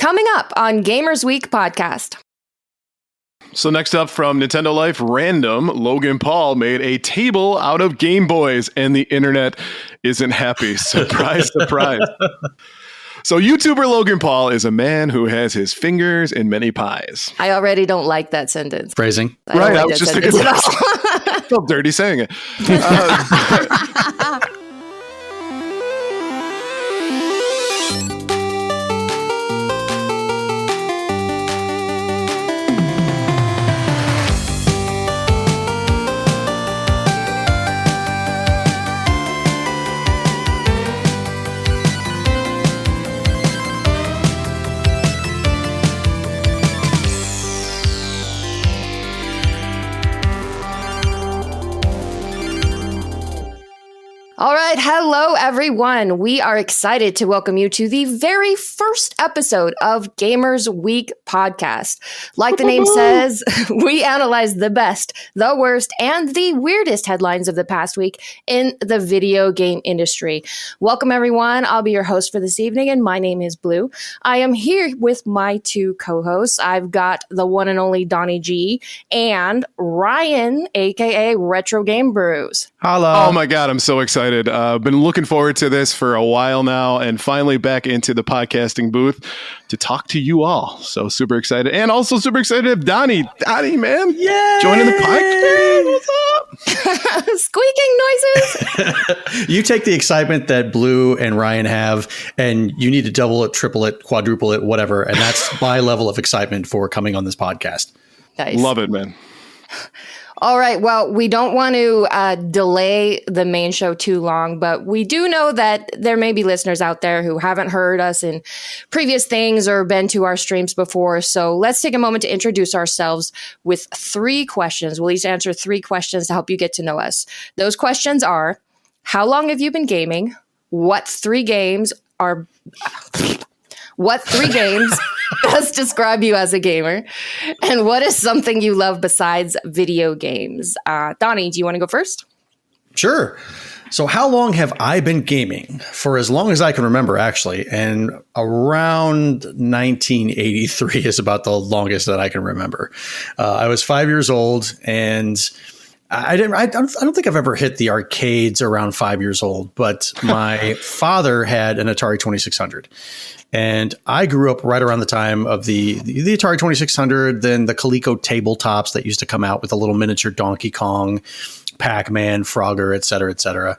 coming up on Gamers Week podcast. So next up from Nintendo Life Random, Logan Paul made a table out of GameBoys, and the internet isn't happy. Surprise, surprise. So YouTuber Logan Paul is a man who has his fingers in many pies. I already don't like that sentence. Phrasing. I was just thinking I felt dirty saying it. All right. Hello, everyone. We are excited to welcome you to the very first episode of Gamers Week podcast. Like the name says, we analyze the best, the worst, and the weirdest headlines of the past week in the video game industry. Welcome, everyone. I'll be your host for this evening, and my name is Blue. I am here with my two co-hosts. I've got the one and only Donnie G and Ryan, aka Retro Game Brews. Hello. Oh my God, I'm so excited. Been looking forward to this for a while now, and finally back into the podcasting booth to talk to you all. So super excited, and also super excited to have Donnie, man, joining the podcast. What's up? Squeaking noises. You take the excitement that Blue and Ryan have, and you need to double it, triple it, quadruple it, whatever. And that's my level of excitement for coming on this podcast. Nice. Love it, man. All right. Well, we don't want to delay the main show too long, but we do know that there may be listeners out there who haven't heard us in previous things or been to our streams before. So let's take a moment to introduce ourselves with 3 questions. We'll each answer 3 questions to help you get to know us. Those questions are, how long have you been gaming? What 3 games best describe you as a gamer? And what is something you love besides video games? Donnie, do you want to go first? Sure. So how long have I been gaming? For as long as I can remember, actually. And around 1983 is about the longest that I can remember. I was 5 years old, and I don't think I've ever hit the arcades around 5 years old, but my father had an Atari 2600. And I grew up right around the time of the Atari 2600, then the Coleco tabletops that used to come out with a little miniature Donkey Kong, Pac-Man, Frogger, et cetera, et cetera.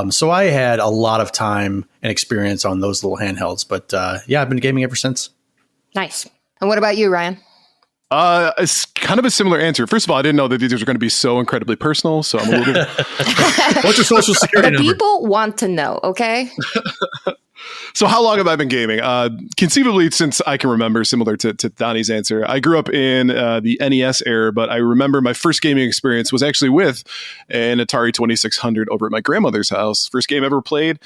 So I had a lot of time and experience on those little handhelds. But I've been gaming ever since. Nice. And what about you, Ryan? It's kind of a similar answer. First of all, I didn't know that these were going to be so incredibly personal. So I'm a little. What's your social security number? People want to know, okay? So how long have I been gaming? Conceivably, since I can remember, similar to Donnie's answer. I grew up in the NES era, but I remember my first gaming experience was actually with an Atari 2600 over at my grandmother's house. First game ever played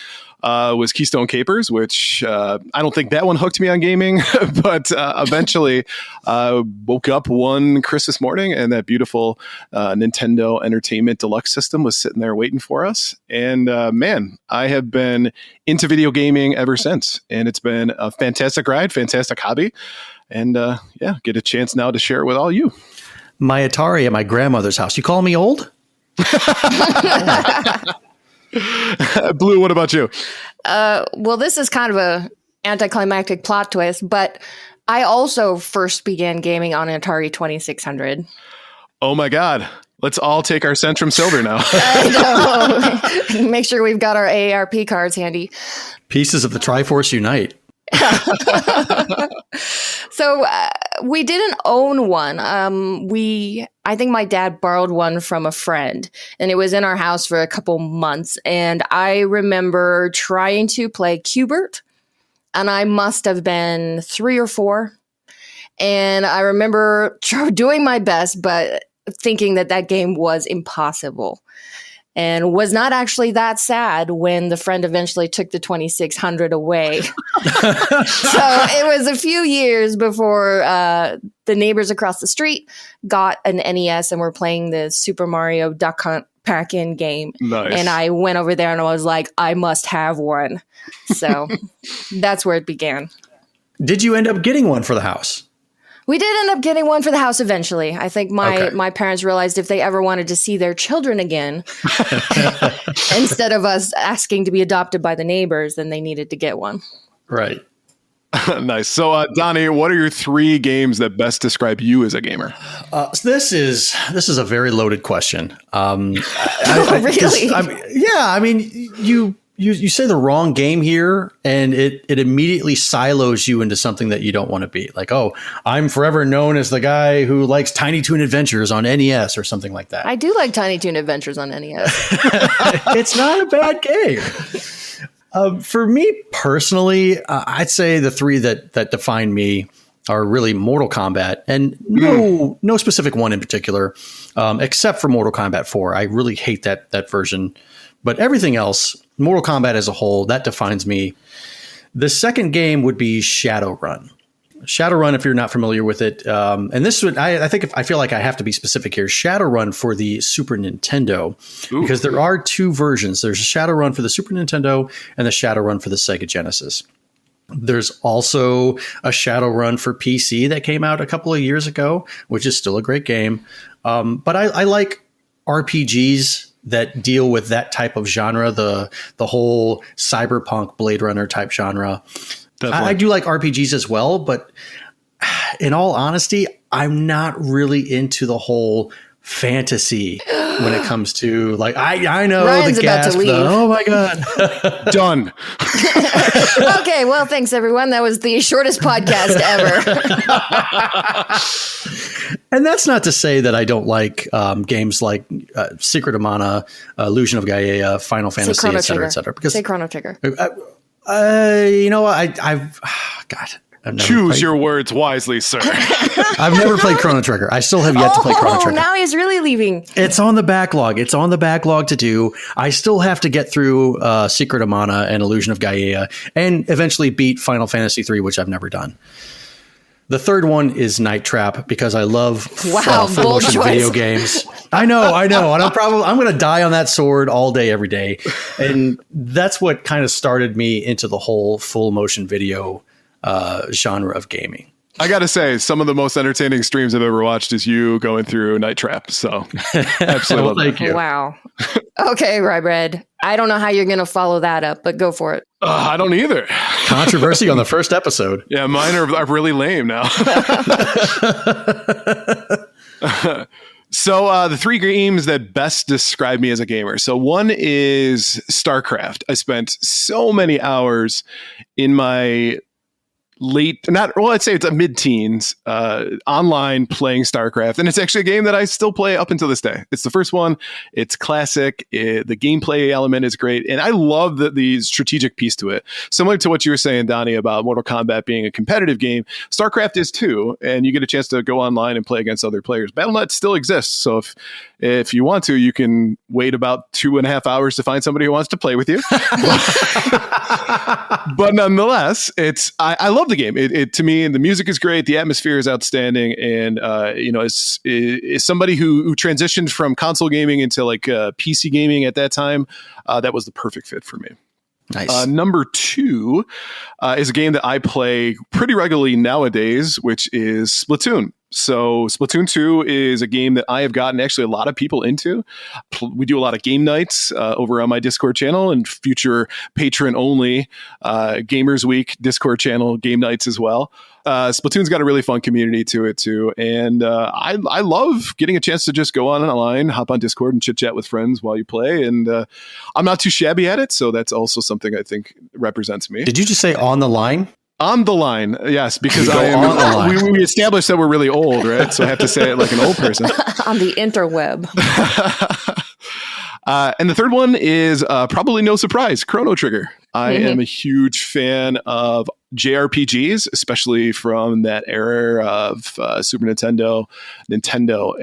was Keystone Capers, which I don't think that one hooked me on gaming, but eventually woke up one Christmas morning and that beautiful Nintendo Entertainment Deluxe system was sitting there waiting for us. And man, I have been into video gaming ever since. And it's been a fantastic ride, fantastic hobby. And get a chance now to share it with all you. My Atari at my grandmother's house. You call me old? Blue, what about you? Well, this is kind of a anticlimactic plot twist, but I also first began gaming on an Atari 2600. Oh my God. Let's all take our Centrum Silver now. I know. Make sure we've got our AARP cards handy. Pieces of the Triforce unite. So we didn't own one. I think my dad borrowed one from a friend, and it was in our house for a couple months. And I remember trying to play Q*bert, and I must have been 3 or 4. And I remember doing my best, but thinking that game was impossible. And was not actually that sad when the friend eventually took the 2600 away. So it was a few years before the neighbors across the street got an NES and were playing the Super Mario Duck Hunt pack-in game. Nice. And I went over there and I was like, I must have one. So that's where it began. Did you end up getting one for the house? We did end up getting one for the house eventually. I think my parents realized if they ever wanted to see their children again, instead of us asking to be adopted by the neighbors, then they needed to get one. Right. Nice. So, Donnie, what are your 3 games that best describe you as a gamer? So this is a very loaded question. Really? I mean, you say the wrong game here, and it immediately silos you into something that you don't want to be. Like, oh, I'm forever known as the guy who likes Tiny Toon Adventures on NES or something like that. I do like Tiny Toon Adventures on NES. It's not a bad game. For me personally, I'd say the 3 that define me are really Mortal Kombat, and no specific one in particular, except for Mortal Kombat 4. I really hate that version, but everything else, Mortal Kombat as a whole, that defines me. The second game would be Shadowrun. Shadowrun, if you're not familiar with it, and this would, I feel like I have to be specific here. Shadowrun for the Super Nintendo, because there are 2 versions. There's a Shadowrun for the Super Nintendo and the Shadowrun for the Sega Genesis. There's also a Shadowrun for PC that came out a couple of years ago, which is still a great game. But I like RPGs that deal with that type of genre, the whole cyberpunk Blade Runner type genre. I do like RPGs as well, but in all honesty, I'm not really into the whole fantasy when it comes to, like, I know Ryan's the gasp. about to leave. Oh my God. Done. Okay, well, thanks everyone. That was the shortest podcast ever. And that's not to say that I don't like games like Secret of Mana, Illusion of Gaia, Final Fantasy, et cetera, et cetera. Because say Chrono Trigger. You know what? I've Choose your words wisely, sir. I've never played Chrono Trigger. I still have yet to play Chrono Trigger. Now he's really leaving. It's on the backlog. It's on the backlog to do. I still have to get through Secret of Mana and Illusion of Gaia and eventually beat Final Fantasy 3, which I've never done. The third one is Night Trap because I love full motion video games. I know. And I'm going to die on that sword all day, every day. And that's what kind of started me into the whole full motion video genre of gaming. I got to say, some of the most entertaining streams I've ever watched is you going through Night Trap. So absolutely. Well, thank you. Wow. Okay, Rybread. I don't know how you're going to follow that up, but go for it. I don't either. Controversy on the first episode. Yeah, mine are really lame now. So the 3 games that best describe me as a gamer. So one is StarCraft. I spent so many hours in my I'd say it's a mid-teens online playing StarCraft, and it's actually a game that I still play up until this day. It's the first one. It's classic. The gameplay element is great, and I love the strategic piece to it. Similar to what you were saying, Donnie, about Mortal Kombat being a competitive game, StarCraft is too, and you get a chance to go online and play against other players. Battle.net still exists, so if you want to, you can wait about 2.5 hours to find somebody who wants to play with you. But nonetheless, I love the game. It to me, the music is great, the atmosphere is outstanding, and as somebody who transitioned from console gaming into like PC gaming at that time, that was the perfect fit for me. Nice. Number 2 is a game that I play pretty regularly nowadays, which is Splatoon. So Splatoon 2 is a game that I have gotten actually a lot of people into. We do a lot of game nights over on my Discord channel and future patron only Gamers Week Discord channel game nights as well. Splatoon's got a really fun community to it too. And I love getting a chance to just go online, hop on Discord and chit chat with friends while you play. And I'm not too shabby at it. So that's also something I think represents me. Did you just say on the line? On the line, yes, because we established that we're really old, right? So I have to say it like an old person. On the interweb. And the third one is probably no surprise, Chrono Trigger. I am a huge fan of JRPGs, especially from that era of Super Nintendo,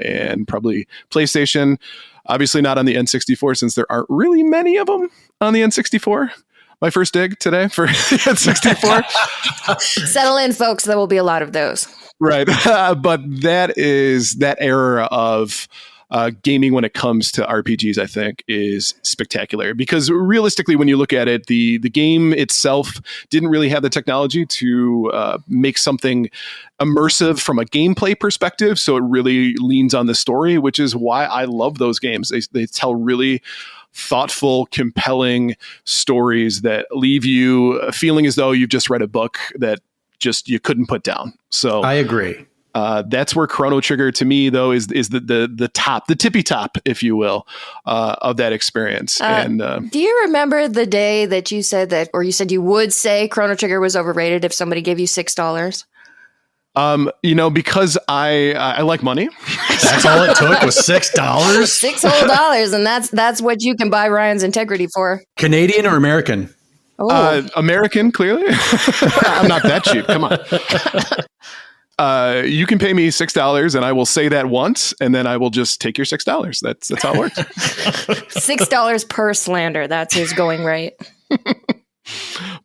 and probably PlayStation. Obviously not on the N64 since there aren't really many of them on the N64. My first dig today for N64. Settle in, folks. There will be a lot of those. Right. But that is that era of gaming when it comes to RPGs, I think, is spectacular. Because realistically, when you look at it, the game itself didn't really have the technology to make something immersive from a gameplay perspective. So it really leans on the story, which is why I love those games. They tell really thoughtful, compelling stories that leave you feeling as though you've just read a book that just you couldn't put down. So I agree. That's where Chrono Trigger to me though is the top, the tippy top, if you will, of that experience. Do you remember the day that you said that, or you said you would say Chrono Trigger was overrated if somebody gave you $6? Because I like money. That's all it took was $6. $6 whole, and that's what you can buy Ryan's integrity for. Canadian or American? Oh. American, clearly. I'm not that cheap. Come on. You can pay me $6 and I will say that once and then I will just take your $6. That's how it works. $6 per slander. That's his going rate.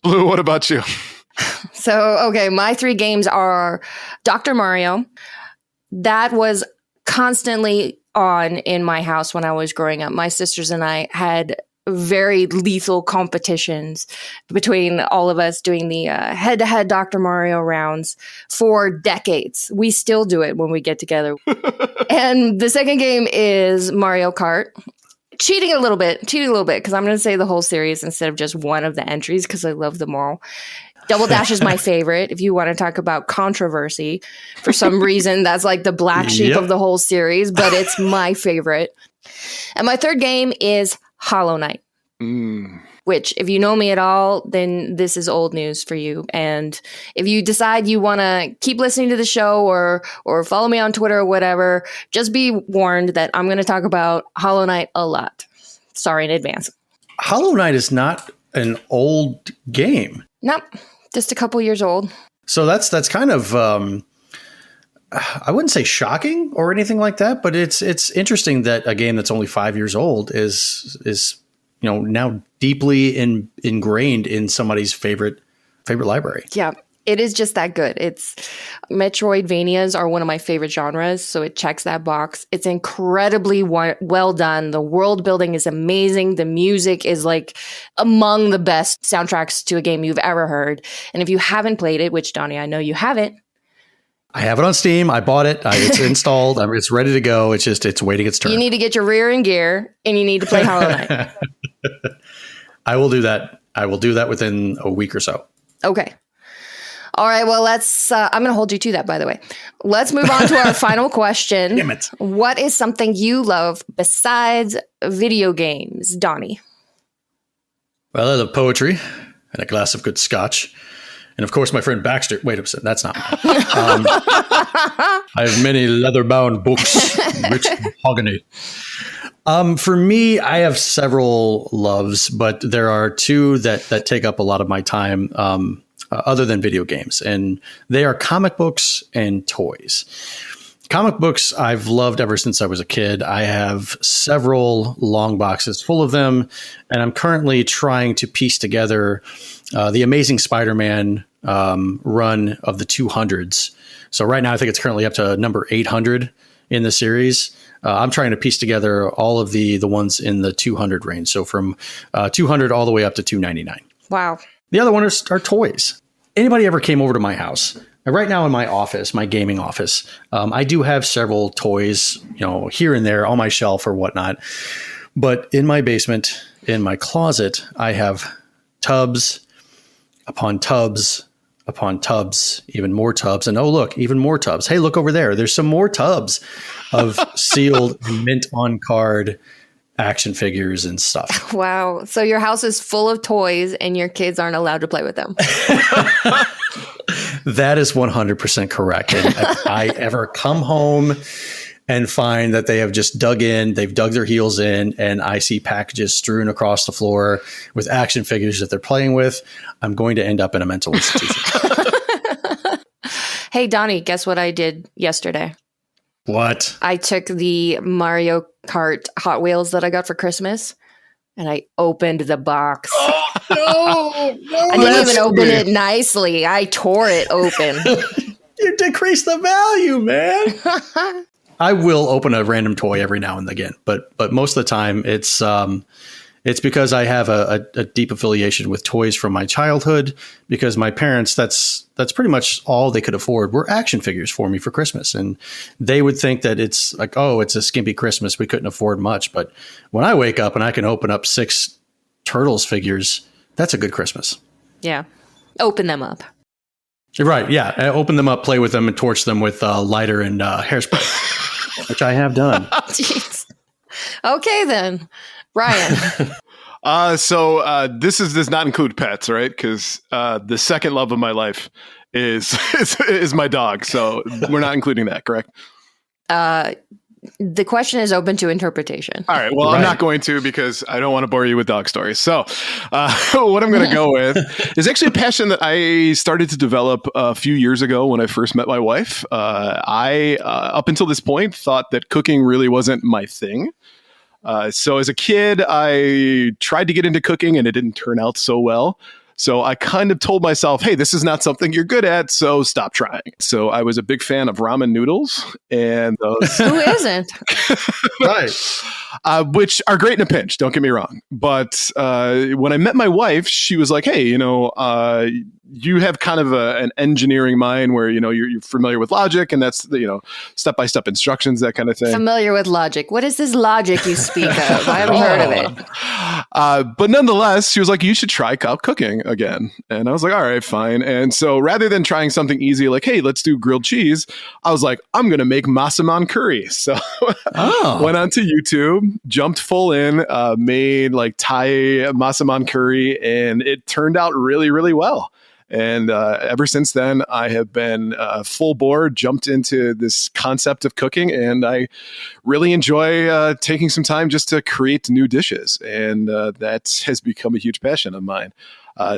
Blue, what about you? So, okay, my 3 games are Dr. Mario. That was constantly on in my house when I was growing up. My sisters and I had very lethal competitions between all of us doing the head-to-head Dr. Mario rounds for decades. We still do it when we get together. And the second game is Mario Kart. Cheating a little bit, because I'm going to say the whole series instead of just one of the entries because I love them all. Double Dash is my favorite. If you want to talk about controversy, for some reason, that's like the black sheep of the whole series, but it's my favorite. And my third game is Hollow Knight, which if you know me at all, then this is old news for you. And if you decide you want to keep listening to the show or follow me on Twitter or whatever, just be warned that I'm going to talk about Hollow Knight a lot. Sorry in advance. Hollow Knight is not an old game. Nope. Just a couple years old. So that's kind of, I wouldn't say shocking or anything like that, but it's interesting that a game that's only 5 years old is now deeply ingrained in somebody's favorite library. Yeah, it is just that good. Metroidvanias are one of my favorite genres, so it checks that box. It's incredibly well done. The world building is amazing. The music is like among the best soundtracks to a game you've ever heard. And if you haven't played it, which Donnie, I know you haven't. I have it on Steam. I bought it. It's installed. It's ready to go. It's waiting its turn. You need to get your rear in gear and you need to play Hollow Knight. I will do that. I will do that within a week or so. Okay. All right, well, I'm going to hold you to that, by the way. Let's move on to our final question. Damn it. What is something you love besides video games, Donnie? Well, I love poetry and a glass of good scotch. And of course, my friend Baxter. Wait a second, that's not mine. I have many leather-bound books, rich mahogany. For me, I have several loves, but there are 2 that take up a lot of my time. Other than video games, and they are comic books and toys. Comic books I've loved ever since I was a kid. I have several long boxes full of them, and I'm currently trying to piece together the Amazing Spider-Man run of the 200s. So right now I think it's currently up to number 800 in the series. I'm trying to piece together all of the ones in the 200 range. So from 200 all the way up to 299. Wow. The other one are toys. Anybody ever came over to my house? And right now in my office, my gaming office, I do have several toys, here and there on my shelf or whatnot. But in my basement, in my closet, I have tubs upon tubs upon tubs, even more tubs. And oh, look, even more tubs. Hey, look over there. There's some more tubs of sealed mint on card action figures and stuff. Wow. So your house is full of toys and your kids aren't allowed to play with them. That is 100% correct. And if I ever come home and find that they have just they've dug their heels in, and I see packages strewn across the floor with action figures that they're playing with, I'm going to end up in a mental institution. Hey, Donnie, guess what I did yesterday? What? I took the Mario Kart Hot Wheels that I got for Christmas and I opened the box. Oh, no. I didn't even open it nicely. I tore it open. You decreased the value, man. I will open a random toy every now and again, but most of the time it's because I have a deep affiliation with toys from my childhood, because my parents, that's pretty much all they could afford were action figures for me for Christmas. And they would think that it's like, oh, it's a skimpy Christmas, we couldn't afford much. But when I wake up and I can open up 6 Turtles figures, that's a good Christmas. Yeah. Open them up. Right. Yeah. I open them up, play with them, and torch them with lighter and hairspray, which I have done. Jeez. Okay, then. Ryan. This does not include pets, right? Because the second love of my life is my dog. So we're not including that, correct? The question is open to interpretation. All right. Well, I'm not going to, because I don't want to bore you with dog stories. So what I'm going to go with is actually a passion that I started to develop a few years ago when I first met my wife. I, up until this point, thought that cooking really wasn't my thing. So as a kid, I tried to get into cooking and it didn't turn out so well. So I kind of told myself, hey, this is not something you're good at, so stop trying. So I was a big fan of ramen noodles, and those Who isn't? Right. Which are great in a pinch, don't get me wrong. But when I met my wife, she was like, hey, you have kind of an engineering mind where, you're familiar with logic, and that's, step-by-step instructions, that kind of thing. Familiar with logic. What is this logic you speak of? I haven't heard of it. But nonetheless, she was like, you should try cooking again. And I was like, all right, fine. And so rather than trying something easy like, hey, let's do grilled cheese, I was like, I'm going to make massaman curry. So went onto YouTube, jumped full in, made like Thai massaman curry, and it turned out really, really well. And ever since then, I have been full bore, jumped into this concept of cooking, and I really enjoy taking some time just to create new dishes. And that has become a huge passion of mine.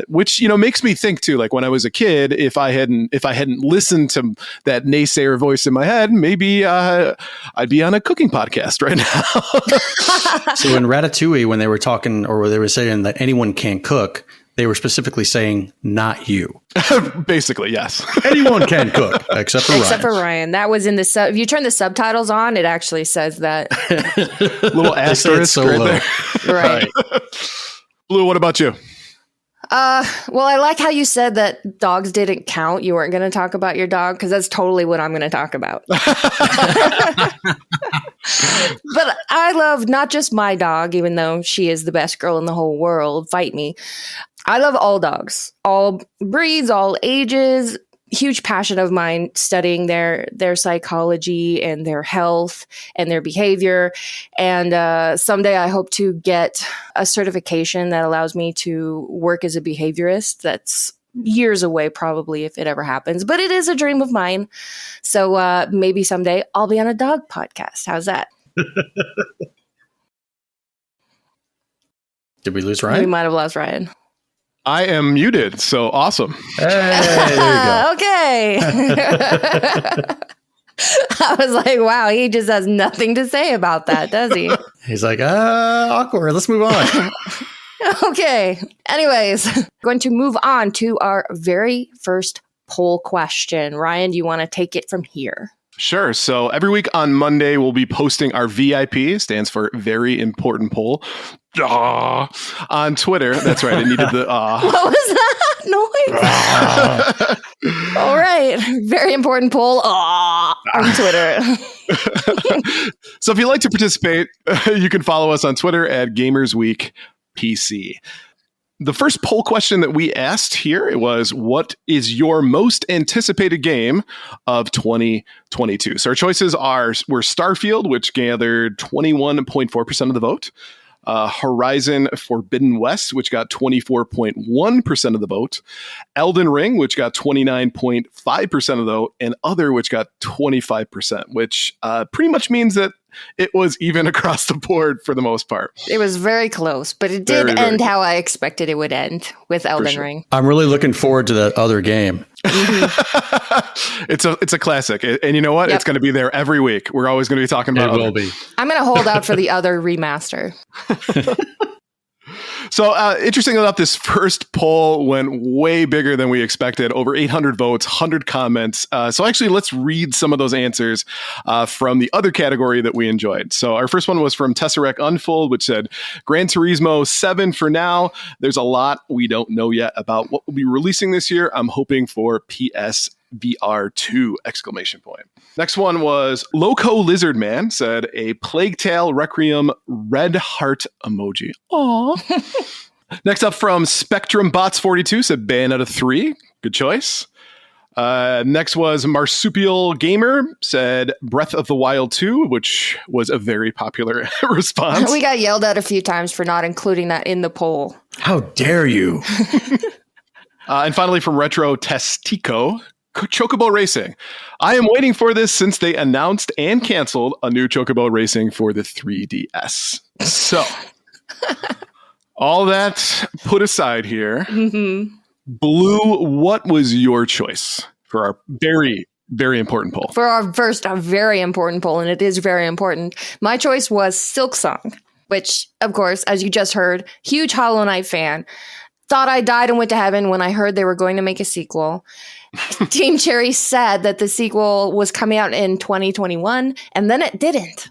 Which makes me think too, like when I was a kid, if I hadn't listened to that naysayer voice in my head, maybe I'd be on a cooking podcast right now. So in Ratatouille, when they were talking, or they were saying that anyone can't cook, they were specifically saying, not you. Basically, yes. Anyone can cook, except for Ryan. Except for Ryan. That was in the if you turn the subtitles on, it actually says that. Little asterisk so right low. there. Right. Blue, what about you? Well, I like how you said that dogs didn't count. You weren't going to talk about your dog, because that's totally what I'm going to talk about. But I love not just my dog, even though she is the best girl in the whole world. Fight me. I love all dogs, all breeds, all ages. Huge passion of mine studying their psychology and their health and their behavior. And someday I hope to get a certification that allows me to work as a behaviorist. That's years away, probably, if it ever happens. But it is a dream of mine. So maybe someday I'll be on a dog podcast. How's that? Did we lose Ryan? We might have lost Ryan. I am muted, so awesome. Hey, there you go. Okay. I was like, wow, he just has nothing to say about that, does he? He's like, awkward. Let's move on. Okay. Anyways, going to move on to our very first poll question. Ryan, do you want to take it from here? Sure. So every week on Monday, we'll be posting our VIP, stands for Very Important Poll, on Twitter. That's right. I needed the What was that noise? All right. Very important poll on Twitter. So if you'd like to participate, you can follow us on Twitter at GamersWeekPC. The first poll question that we asked here was, what is your most anticipated game of 2022? So our choices were Starfield, which gathered 21.4% of the vote. Horizon Forbidden West, which got 24.1% of the vote. Elden Ring, which got 29.5% of the vote. And Other, which got 25%, which pretty much means that it was even across the board for the most part. It was very close, but it did end how I expected it would end with Elden Ring. I'm really looking forward to that Other game. It's a classic. And you know what? Yep. It's going to be there every week. We're always going to be talking about it. Will be. I'm going to hold out for the Other remaster. So interesting enough, this first poll went way bigger than we expected. Over 800 votes, 100 comments. So actually, let's read some of those answers from the other category that we enjoyed. So our first one was from Tesseract Unfold, which said, Gran Turismo 7 for now. There's a lot we don't know yet about what will be releasing this year. I'm hoping for PSVR 2! Next one was Loco Lizard Man, said a Plague Tale Requiem red heart emoji. Aww. Next up from Spectrum Bots 42, said Bayonetta 3. Good choice. Next was Marsupial Gamer, said Breath of the Wild 2, which was a very popular response. We got yelled at a few times for not including that in the poll. How dare you? And finally from Retro Testico, Chocobo Racing. I am waiting for this since they announced and canceled a new Chocobo Racing for the 3DS. So, all that put aside here, Blue, what was your choice for our very, very important poll? For our first, a very important poll, and it is very important. My choice was Silksong, which, of course, as you just heard, huge Hollow Knight fan. Thought I died and went to heaven when I heard they were going to make a sequel. Team Cherry said that the sequel was coming out in 2021, and then it didn't.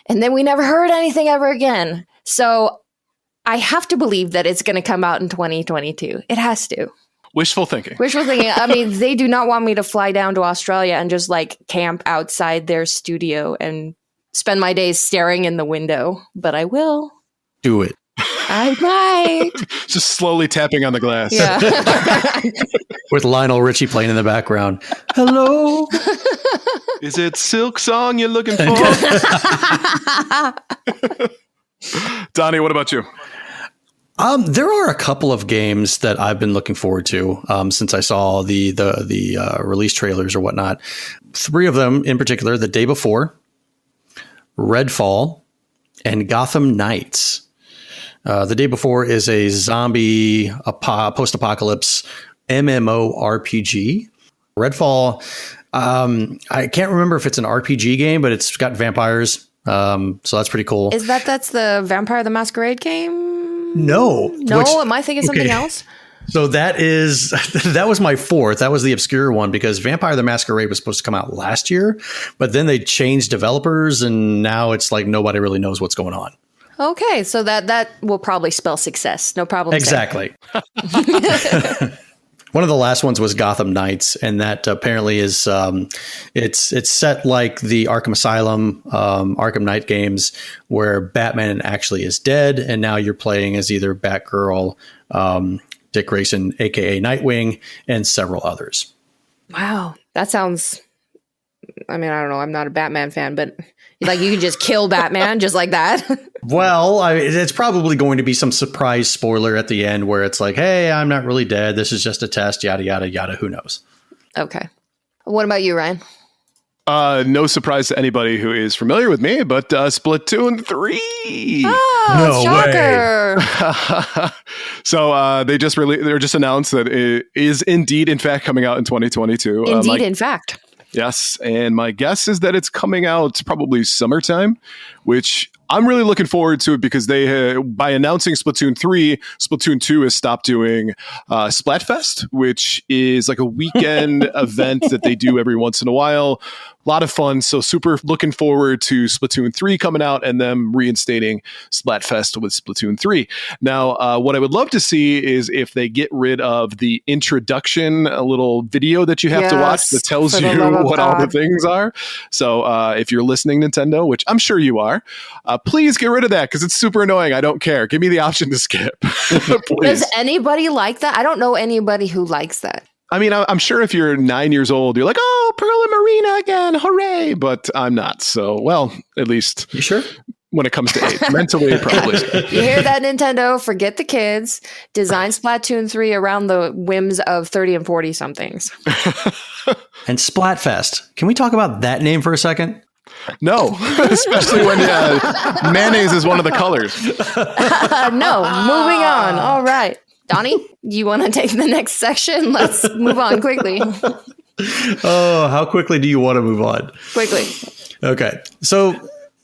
And then we never heard anything ever again. So I have to believe that it's going to come out in 2022. It has to. Wishful thinking. Wishful thinking. I mean, they do not want me to fly down to Australia and just like camp outside their studio and spend my days staring in the window, but I will. Do it. I might. Just slowly tapping on the glass. Yeah. With Lionel Richie playing in the background. Hello. Is it Silksong you're looking for? Donnie, what about you? There are a couple of games that I've been looking forward to since I saw the release trailers or whatnot. 3 of them in particular, the day before, Redfall, and Gotham Knights. The day before is a zombie post-apocalypse MMORPG. Redfall, I can't remember if it's an RPG game, but it's got vampires, so that's pretty cool. Is that's the Vampire the Masquerade game? No. Am I thinking something else? So that was my 4th. That was the obscure one because Vampire the Masquerade was supposed to come out last year, but then they changed developers and now it's like nobody really knows what's going on. Okay, so that will probably spell success. No problem. Exactly. One of the last ones was Gotham Knights, and that apparently is it's set like the Arkham Asylum, Arkham Knight games, where Batman actually is dead, and now you're playing as either Batgirl, Dick Grayson, aka Nightwing, and several others. Wow, that sounds. I mean, I don't know. I'm not a Batman fan, but like you can just kill Batman just like that. Well, it's probably going to be some surprise spoiler at the end where it's like, hey, I'm not really dead. This is just a test, yada, yada, yada. Who knows? Okay. What about you, Ryan? No surprise to anybody who is familiar with me, but Splatoon 3. Oh, no shocker. Way. So they just announced that it is indeed, in fact, coming out in 2022. Indeed, in fact. Yes, and my guess is that it's coming out probably summertime, which I'm really looking forward to it because they, by announcing Splatoon 3, Splatoon 2 has stopped doing Splatfest, which is like a weekend event that they do every once in a while. A lot of fun. So super looking forward to Splatoon 3 coming out and them reinstating Splatfest with Splatoon 3. Now, what I would love to see is if they get rid of the introduction, a little video that you have to watch that tells you what all the things are. So if you're listening, Nintendo, which I'm sure you are, please get rid of that because it's super annoying. I don't care. Give me the option to skip. Does anybody like that? I don't know anybody who likes that. I mean, I'm sure if you're 9 years old, you're like, oh, Pearl and Marina again, hooray! But I'm not. So, well, at least you sure? When it comes to age, mentally, probably. You hear that, Nintendo? Forget the kids. Design Splatoon 3 around the whims of 30 and 40 somethings. And Splatfest. Can we talk about that name for a second? No, especially when mayonnaise is one of the colors. No, moving on. All right. Donnie, you want to take the next section? Let's move on quickly. Oh, how quickly do you want to move on? Quickly. Okay. So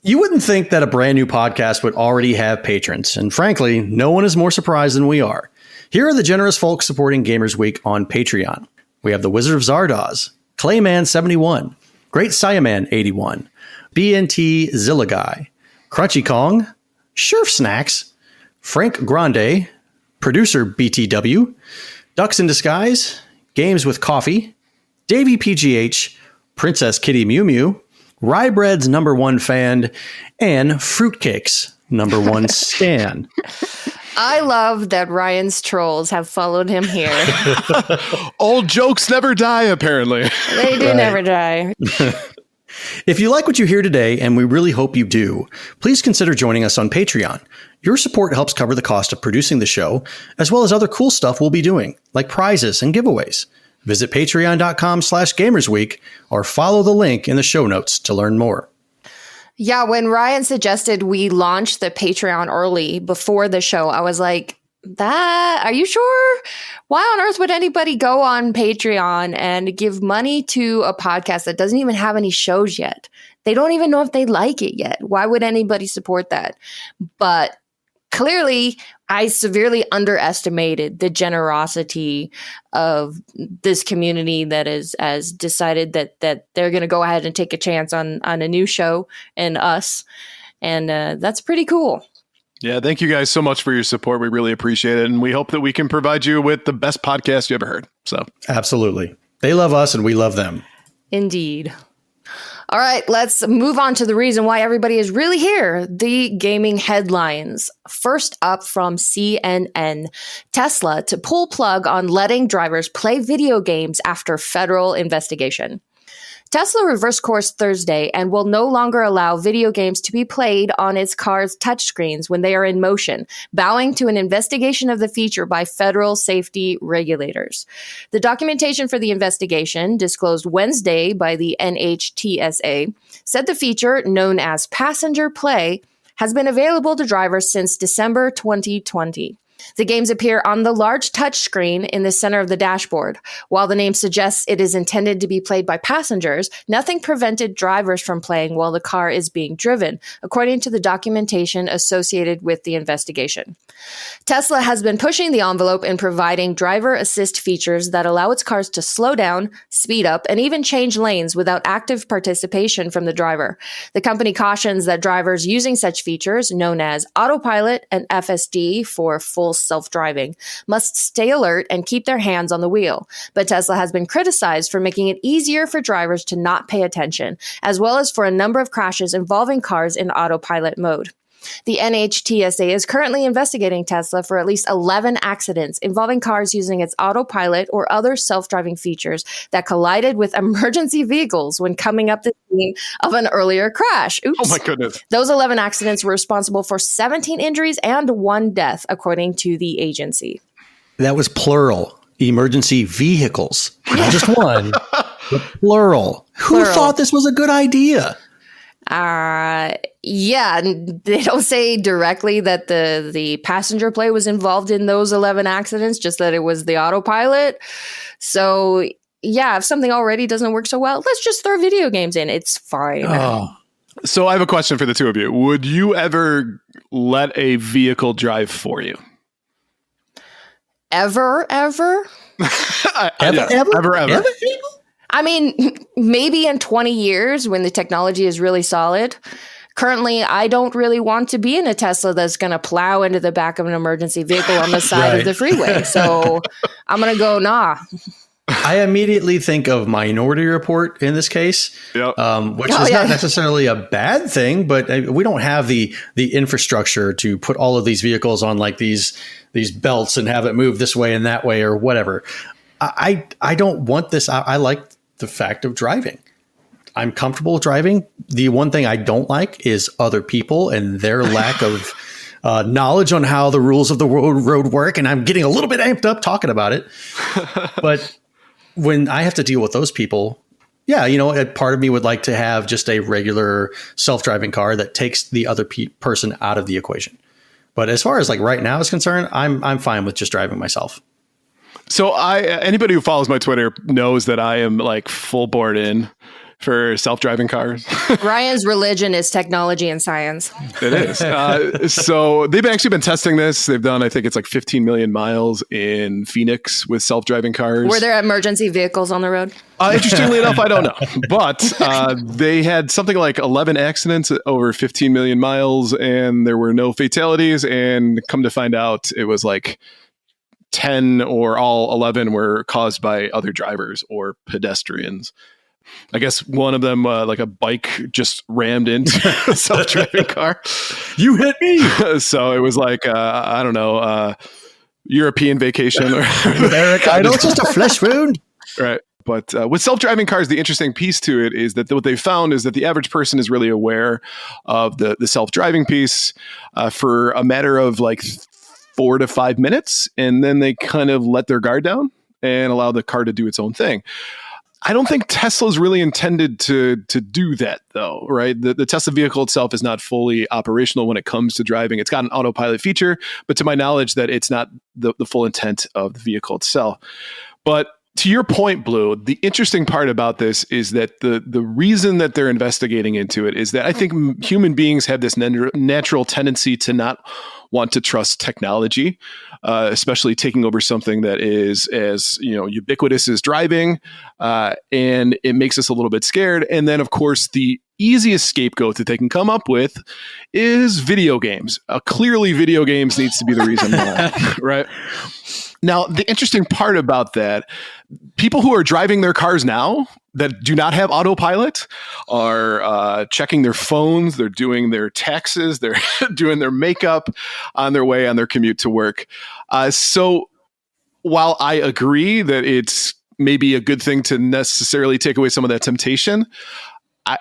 You wouldn't think that a brand new podcast would already have patrons, and frankly, no one is more surprised than we are. Here are the generous folks supporting Gamers Week on Patreon. We have the Wizard of Zardoz, Clayman71, Great Saiyaman81, BNT Zillaguy, Crunchy Kong, Sherf Snacks, Frank Grande, Producer BTW, Ducks in Disguise, Games with Coffee, Davey PGH, Princess Kitty Mew Mew, Rye Bread's #1 fan, and Fruitcake's #1 stan. I love that Ryan's trolls have followed him here. Old jokes never die, apparently. They do never die. If you like what you hear today, and we really hope you do, please consider joining us on Patreon. Your support helps cover the cost of producing the show, as well as other cool stuff we'll be doing, like prizes and giveaways. Visit patreon.com/gamersweek or follow the link in the show notes to learn more. Yeah, when Ryan suggested we launch the Patreon early before the show, I was like, are you sure? Why on earth would anybody go on Patreon and give money to a podcast that doesn't even have any shows yet? They don't even know if they like it yet. Why would anybody support that? But clearly, I severely underestimated the generosity of this community that has decided that they're going to go ahead and take a chance on a new show and us. And that's pretty cool. Yeah, thank you guys so much for your support. We really appreciate it. And we hope that we can provide you with the best podcast you ever heard. So absolutely. They love us and we love them. Indeed. All right, let's move on to the reason why everybody is really here, the gaming headlines. First up from CNN, Tesla to pull plug on letting drivers play video games after federal investigation. Tesla reversed course Thursday and will no longer allow video games to be played on its car's touchscreens when they are in motion, bowing to an investigation of the feature by federal safety regulators. The documentation for the investigation, disclosed Wednesday by the NHTSA, said the feature, known as passenger play, has been available to drivers since December 2020. The games appear on the large touchscreen in the center of the dashboard. While the name suggests it is intended to be played by passengers, nothing prevented drivers from playing while the car is being driven, according to the documentation associated with the investigation. Tesla has been pushing the envelope in providing driver assist features that allow its cars to slow down, speed up, and even change lanes without active participation from the driver. The company cautions that drivers using such features, known as autopilot and FSD for full self-driving, must stay alert and keep their hands on the wheel. But Tesla has been criticized for making it easier for drivers to not pay attention, as well as for a number of crashes involving cars in autopilot mode. The NHTSA is currently investigating Tesla for at least 11 accidents involving cars using its autopilot or other self-driving features that collided with emergency vehicles when coming up the scene of an earlier crash. Oops. Oh my goodness. Those 11 accidents were responsible for 17 injuries and 1 death, according to the agency. That was plural. Emergency vehicles. Not just one, but plural. Who thought this was a good idea? Yeah, they don't say directly that the passenger play was involved in those 11 accidents, just that it was the autopilot. So, yeah, if something already doesn't work so well, let's just throw video games in. It's fine. Oh. So I have a question for the two of you. Would you ever let a vehicle drive for you? Ever? Ever? I mean, maybe in 20 years when the technology is really solid. Currently, I don't really want to be in a Tesla that's going to plow into the back of an emergency vehicle on the side of the freeway. So I'm going to go, nah. I immediately think of Minority Report in this case, which is not necessarily a bad thing, but we don't have the infrastructure to put all of these vehicles on like these belts and have it move this way and that way or whatever. I don't want this. I like the fact of driving. I'm comfortable driving. The one thing I don't like is other people and their lack of knowledge on how the rules of the road work. And I'm getting a little bit amped up talking about it. But when I have to deal with those people, a part of me would like to have just a regular self-driving car that takes the other person out of the equation. But as far as like right now is concerned, I'm fine with just driving myself. So anybody who follows my Twitter knows that I am like full board in for self-driving cars. Ryan's religion is technology and science. It is. So they've actually been testing this. They've done, I think it's like 15 million miles in Phoenix with self-driving cars. Were there emergency vehicles on the road? Interestingly enough, I don't know. But they had something like 11 accidents over 15 million miles, and there were no fatalities. And come to find out, it was like 10 or all 11 were caused by other drivers or pedestrians. I guess one of them, like a bike, just rammed into a self-driving car. You hit me. So it was like, I don't know, European vacation. Or Eric, I know it's just a flesh wound. Right. But with self-driving cars, the interesting piece to it is that what they found is that the average person is really aware of the self-driving piece for a matter of like 4 to 5 minutes. And then they kind of let their guard down and allow the car to do its own thing. I don't think Tesla's really intended to do that, though, right? The Tesla vehicle itself is not fully operational when it comes to driving. It's got an autopilot feature, but to my knowledge, that it's not the full intent of the vehicle itself. But to your point, Blue, the interesting part about this is that the reason that they're investigating into it is that I think human beings have this natural tendency to not want to trust technology, especially taking over something that is as ubiquitous as driving, and it makes us a little bit scared. And then, of course, the easiest scapegoat that they can come up with is video games. Clearly, video games needs to be the reason why, right? Now, the interesting part about that, people who are driving their cars now that do not have autopilot are checking their phones, they're doing their taxes, they're doing their makeup on their way on their commute to work. So while I agree that it's maybe a good thing to necessarily take away some of that temptation,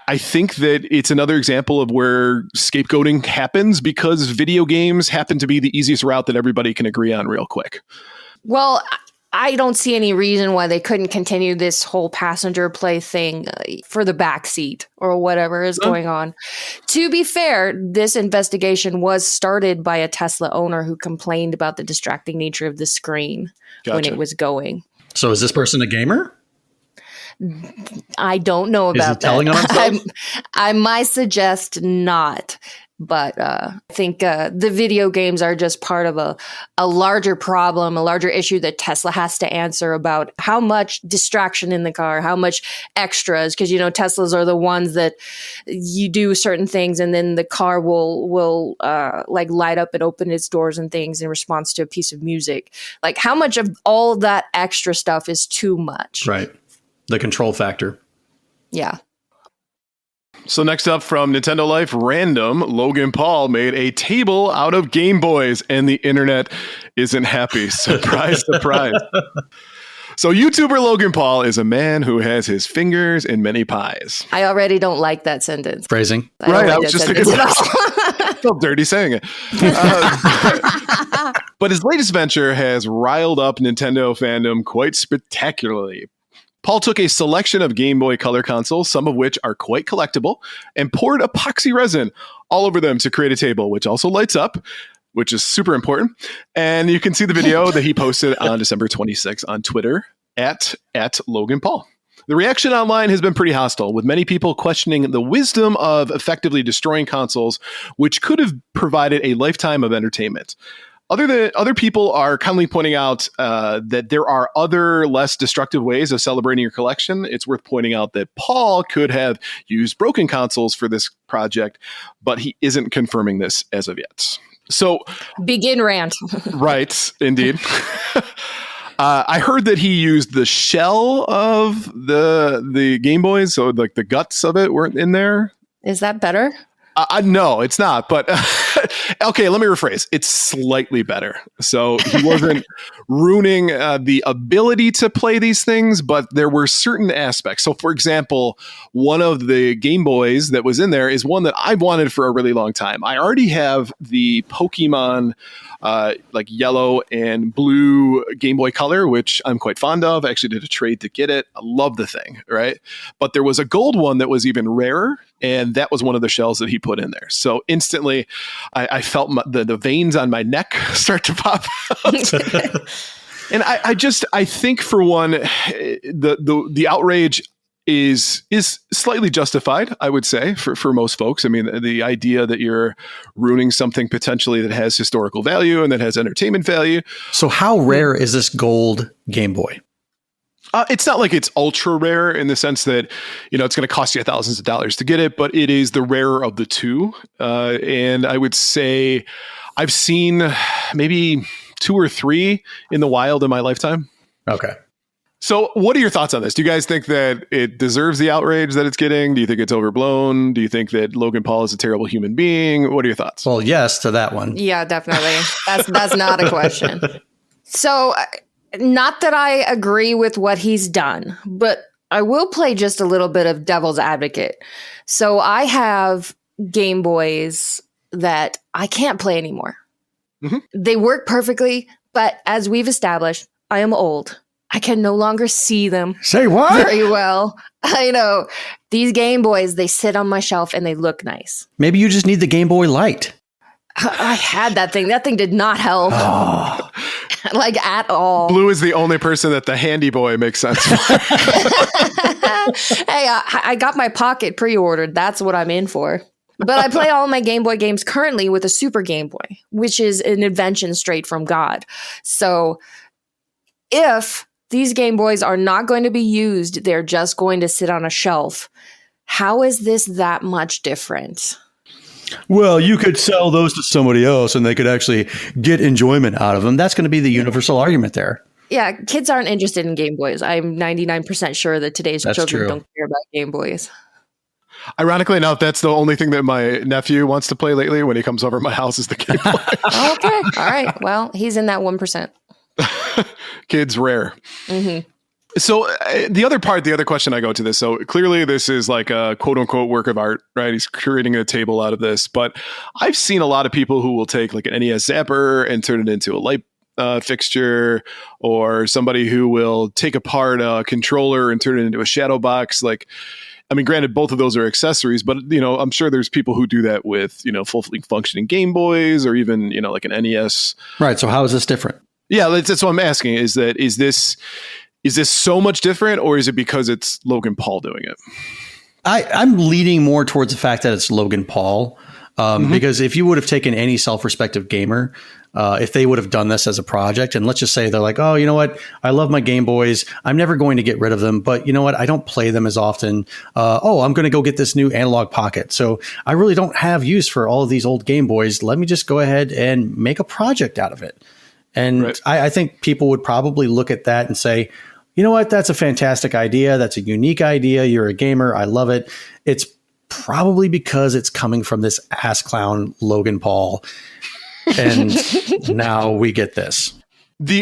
I think that it's another example of where scapegoating happens because video games happen to be the easiest route that everybody can agree on real quick. Well, I don't see any reason why they couldn't continue this whole passenger play thing for the back seat or whatever is going on. To be fair, this investigation was started by a Tesla owner who complained about the distracting nature of the screen when it was going. So is this person a gamer? I don't know about is he telling on himself? I might suggest not. But I think the video games are just part of a larger problem, a larger issue that Tesla has to answer about how much distraction in the car, how much extras, because, Teslas are the ones that you do certain things and then the car will like light up and open its doors and things in response to a piece of music. Like how much of all of that extra stuff is too much? Right. The control factor. Yeah. So next up from Nintendo Life Random, Logan Paul made a table out of GameBoys and the internet isn't happy. Surprise, surprise. So YouTuber Logan Paul is a man who has his fingers in many pies. I already don't like that sentence. Phrasing. Right, I was just thinking I felt dirty saying it. But his latest venture has riled up Nintendo fandom quite spectacularly. Paul took a selection of Game Boy Color consoles, some of which are quite collectible, and poured epoxy resin all over them to create a table, which also lights up, which is super important. And you can see the video that he posted on December 26th on Twitter at Logan Paul. The reaction online has been pretty hostile, with many people questioning the wisdom of effectively destroying consoles, which could have provided a lifetime of entertainment. Other people are kindly pointing out that there are other less destructive ways of celebrating your collection. It's worth pointing out that Paul could have used broken consoles for this project, but he isn't confirming this as of yet. So, begin rant. Right, indeed. I heard that he used the shell of the Game Boys, so like the guts of it weren't in there. Is that better? No, it's not. But okay, let me rephrase. It's slightly better. So he wasn't ruining the ability to play these things, but there were certain aspects. So, for example, one of the Game Boys that was in there is one that I've wanted for a really long time. I already have the Pokemon like yellow and blue Game Boy Color, which I'm quite fond of. I actually did a trade to get it. I love the thing, right? But there was a gold one that was even rarer, and that was one of the shells that he put in there. So instantly, I felt the veins on my neck start to pop out. And I think for one, the outrage is slightly justified, I would say, for most folks. I mean, the idea that you're ruining something potentially that has historical value and that has entertainment value. So how rare is this gold Game Boy? It's not like it's ultra rare in the sense that, it's going to cost you thousands of dollars to get it, but it is the rarer of the two. And I would say I've seen maybe 2 or 3 in the wild in my lifetime. Okay. So what are your thoughts on this? Do you guys think that it deserves the outrage that it's getting? Do you think it's overblown? Do you think that Logan Paul is a terrible human being? What are your thoughts? Well, yes to that one. Yeah, definitely. That's not a question. So, not that I agree with what he's done, but I will play just a little bit of devil's advocate. So I have Game Boys that I can't play anymore. Mm-hmm. They work perfectly, but as we've established, I am old. I can no longer see them. Say what? Very well. I know. These Game Boys, they sit on my shelf and they look nice. Maybe you just need the Game Boy Light. I had that thing. That thing did not help. Oh. Like at all. Blue is the only person that the handy boy makes sense for. Hey, I got my Pocket pre-ordered. That's what I'm in for. But I play all my Game Boy games currently with a Super Game Boy, which is an invention straight from God. So if these Game Boys are not going to be used, they're just going to sit on a shelf, how is this that much different? Well, you could sell those to somebody else and they could actually get enjoyment out of them. That's going to be the universal argument there. Yeah, kids aren't interested in Game Boys. I'm 99% sure that today's children don't care about Game Boys. Ironically enough, that's the only thing that my nephew wants to play lately when he comes over to my house is the Game Boy. Okay. All right. Well, he's in that 1%. Kids rare. Mm-hmm. So the other question I go to this. So clearly this is like a quote unquote work of art, right? He's creating a table out of this, but I've seen a lot of people who will take like an NES zapper and turn it into a light fixture, or somebody who will take apart a controller and turn it into a shadow box. Like, I mean, granted, both of those are accessories, but I'm sure there's people who do that with, fully functioning Game Boys or even, like an NES. Right. So how is this different? Yeah, that's what I'm asking. Is this so much different, or is it because it's Logan Paul doing it? I'm leaning more towards the fact that it's Logan Paul, because if you would have taken any self-respective gamer, if they would have done this as a project, and let's just say they're like, oh, you know what? I love my Game Boys. I'm never going to get rid of them, but you know what? I don't play them as often. I'm going to go get this new analog pocket. So I really don't have use for all of these old Game Boys. Let me just go ahead and make a project out of it. And right. I think people would probably look at that and say, you know what? That's a fantastic idea. That's a unique idea. You're a gamer. I love it. It's probably because it's coming from this ass clown, Logan Paul. And now we get this.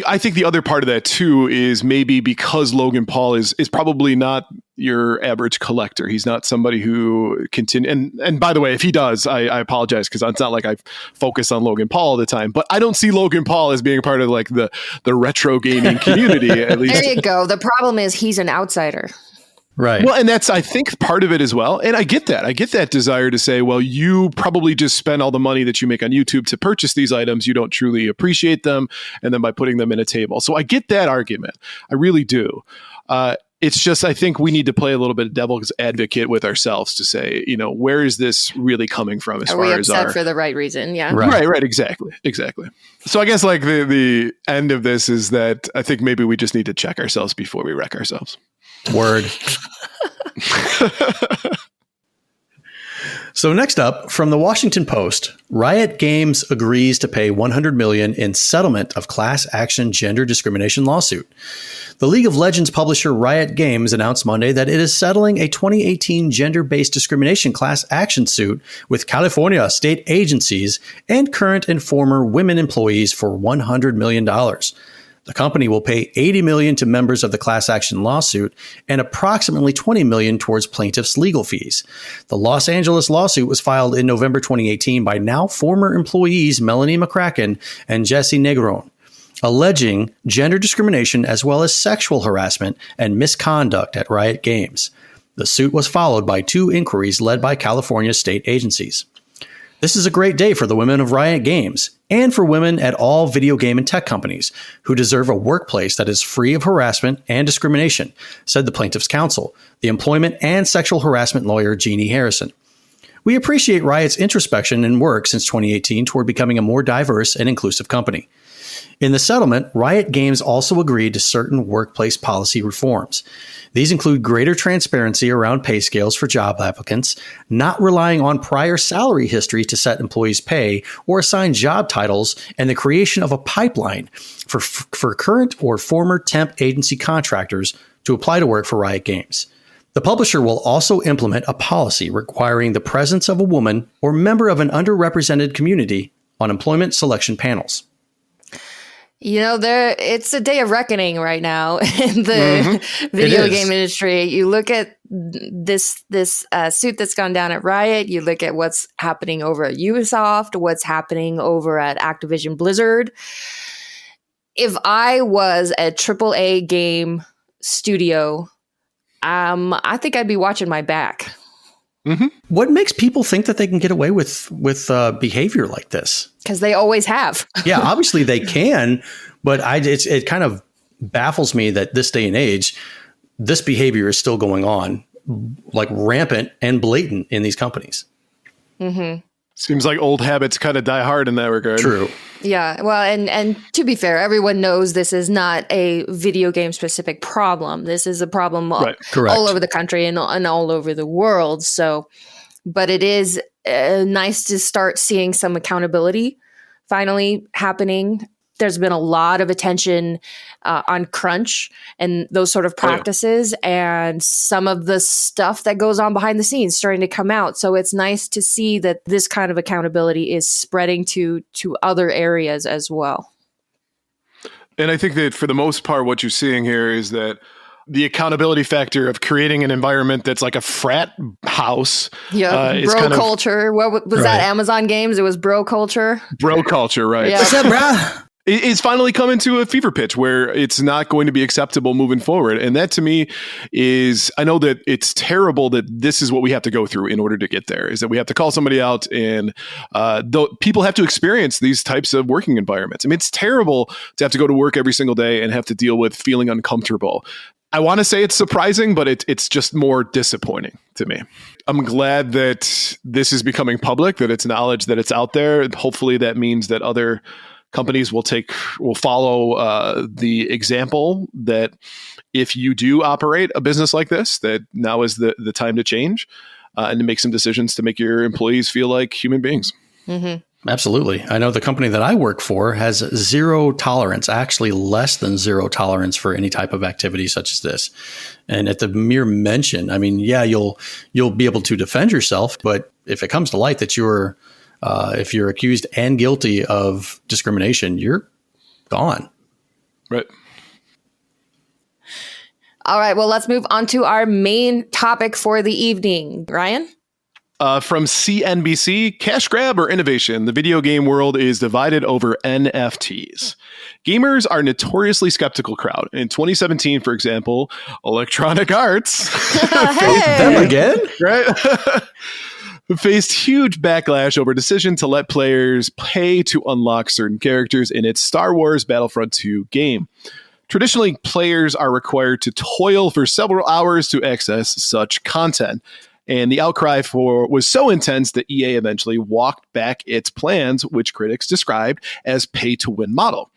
I think the other part of that too is maybe because Logan Paul is probably not your average collector. He's not somebody who and by the way, if he does, I apologize, because it's not like I focus on Logan Paul all the time, but I don't see Logan Paul as being part of like the retro gaming community, at least. There you go. The problem is he's an outsider. Right. Well, and that's, I think, part of it as well. And I get that. I get that desire to say, well, you probably just spend all the money that you make on YouTube to purchase these items. You don't truly appreciate them. And then by putting them in a table. So I get that argument. I really do. It's just, I think we need to play a little bit of devil's advocate with ourselves to say, where is this really coming from as Are far we as upset for the right reason? Yeah. Right. Exactly. So I guess like the end of this is that I think maybe we just need to check ourselves before we wreck ourselves. Word. So next up, from the Washington Post, Riot Games agrees to pay $100 million in settlement of class action gender discrimination lawsuit. The League of Legends publisher Riot Games announced Monday that it is settling a 2018 gender-based discrimination class action suit with California state agencies and current and former women employees for $100 million. The company will pay $80 million to members of the class action lawsuit and approximately $20 million towards plaintiffs' legal fees. The Los Angeles lawsuit was filed in November 2018 by now former employees Melanie McCracken and Jesse Negron, alleging gender discrimination as well as sexual harassment and misconduct at Riot Games. The suit was followed by 2 inquiries led by California state agencies. This is a great day for the women of Riot Games and for women at all video game and tech companies who deserve a workplace that is free of harassment and discrimination, said the plaintiff's counsel, the employment and sexual harassment lawyer Jeannie Harrison. We appreciate Riot's introspection and work since 2018 toward becoming a more diverse and inclusive company. In the settlement, Riot Games also agreed to certain workplace policy reforms. These include greater transparency around pay scales for job applicants, not relying on prior salary history to set employees' pay or assign job titles, and the creation of a pipeline for current or former temp agency contractors to apply to work for Riot Games. The publisher will also implement a policy requiring the presence of a woman or member of an underrepresented community on employment selection panels. You know, it's a day of reckoning right now in the video game industry. You look at this suit that's gone down at Riot. You look at what's happening over at Ubisoft, what's happening over at Activision Blizzard. If I was a AAA game studio, I think I'd be watching my back. Mm-hmm. What makes people think that they can get away with behavior like this? Because they always have. Yeah, obviously they can, but it kind of baffles me that this day and age, this behavior is still going on, like rampant and blatant in these companies. Mm-hmm. Seems like old habits kind of die hard in that regard. True. Yeah. Well, and to be fair, everyone knows this is not a video game specific problem. This is a problem all over the country and all over the world. So, but it is nice to start seeing some accountability finally happening. There's been a lot of attention on crunch and those sort of practices and some of the stuff that goes on behind the scenes starting to come out. So it's nice to see that this kind of accountability is spreading to other areas as well. And I think that for the most part, what you're seeing here is that the accountability factor of creating an environment that's like a frat house. Yeah, bro culture. What was that? Amazon Games? It was bro culture. Bro culture, right. Yeah. What's up, bro? It's finally coming to a fever pitch where it's not going to be acceptable moving forward. And that to me is, I know that it's terrible that this is what we have to go through in order to get there, is that we have to call somebody out and people have to experience these types of working environments. I mean, it's terrible to have to go to work every single day and have to deal with feeling uncomfortable. I want to say it's surprising, but it's just more disappointing to me. I'm glad that this is becoming public, that it's knowledge that it's out there. Hopefully that means that other companies will follow the example that if you do operate a business like this, that now is the time to change and to make some decisions to make your employees feel like human beings. Mm-hmm. Absolutely. I know the company that I work for has zero tolerance, actually less than zero tolerance for any type of activity such as this. And at the mere mention, I mean, yeah, you'll be able to defend yourself, but if it comes to light that if you're accused and guilty of discrimination, you're gone. Right. All right. Well, let's move on to our main topic for the evening. Ryan? From CNBC, cash grab or innovation? The video game world is divided over NFTs. Gamers are a notoriously skeptical crowd. In 2017, for example, Electronic Arts them again, right? Faced huge backlash over a decision to let players pay to unlock certain characters in its Star Wars Battlefront 2 game. Traditionally, players are required to toil for several hours to access such content. And the outcry was so intense that EA eventually walked back its plans, which critics described as pay-to-win model.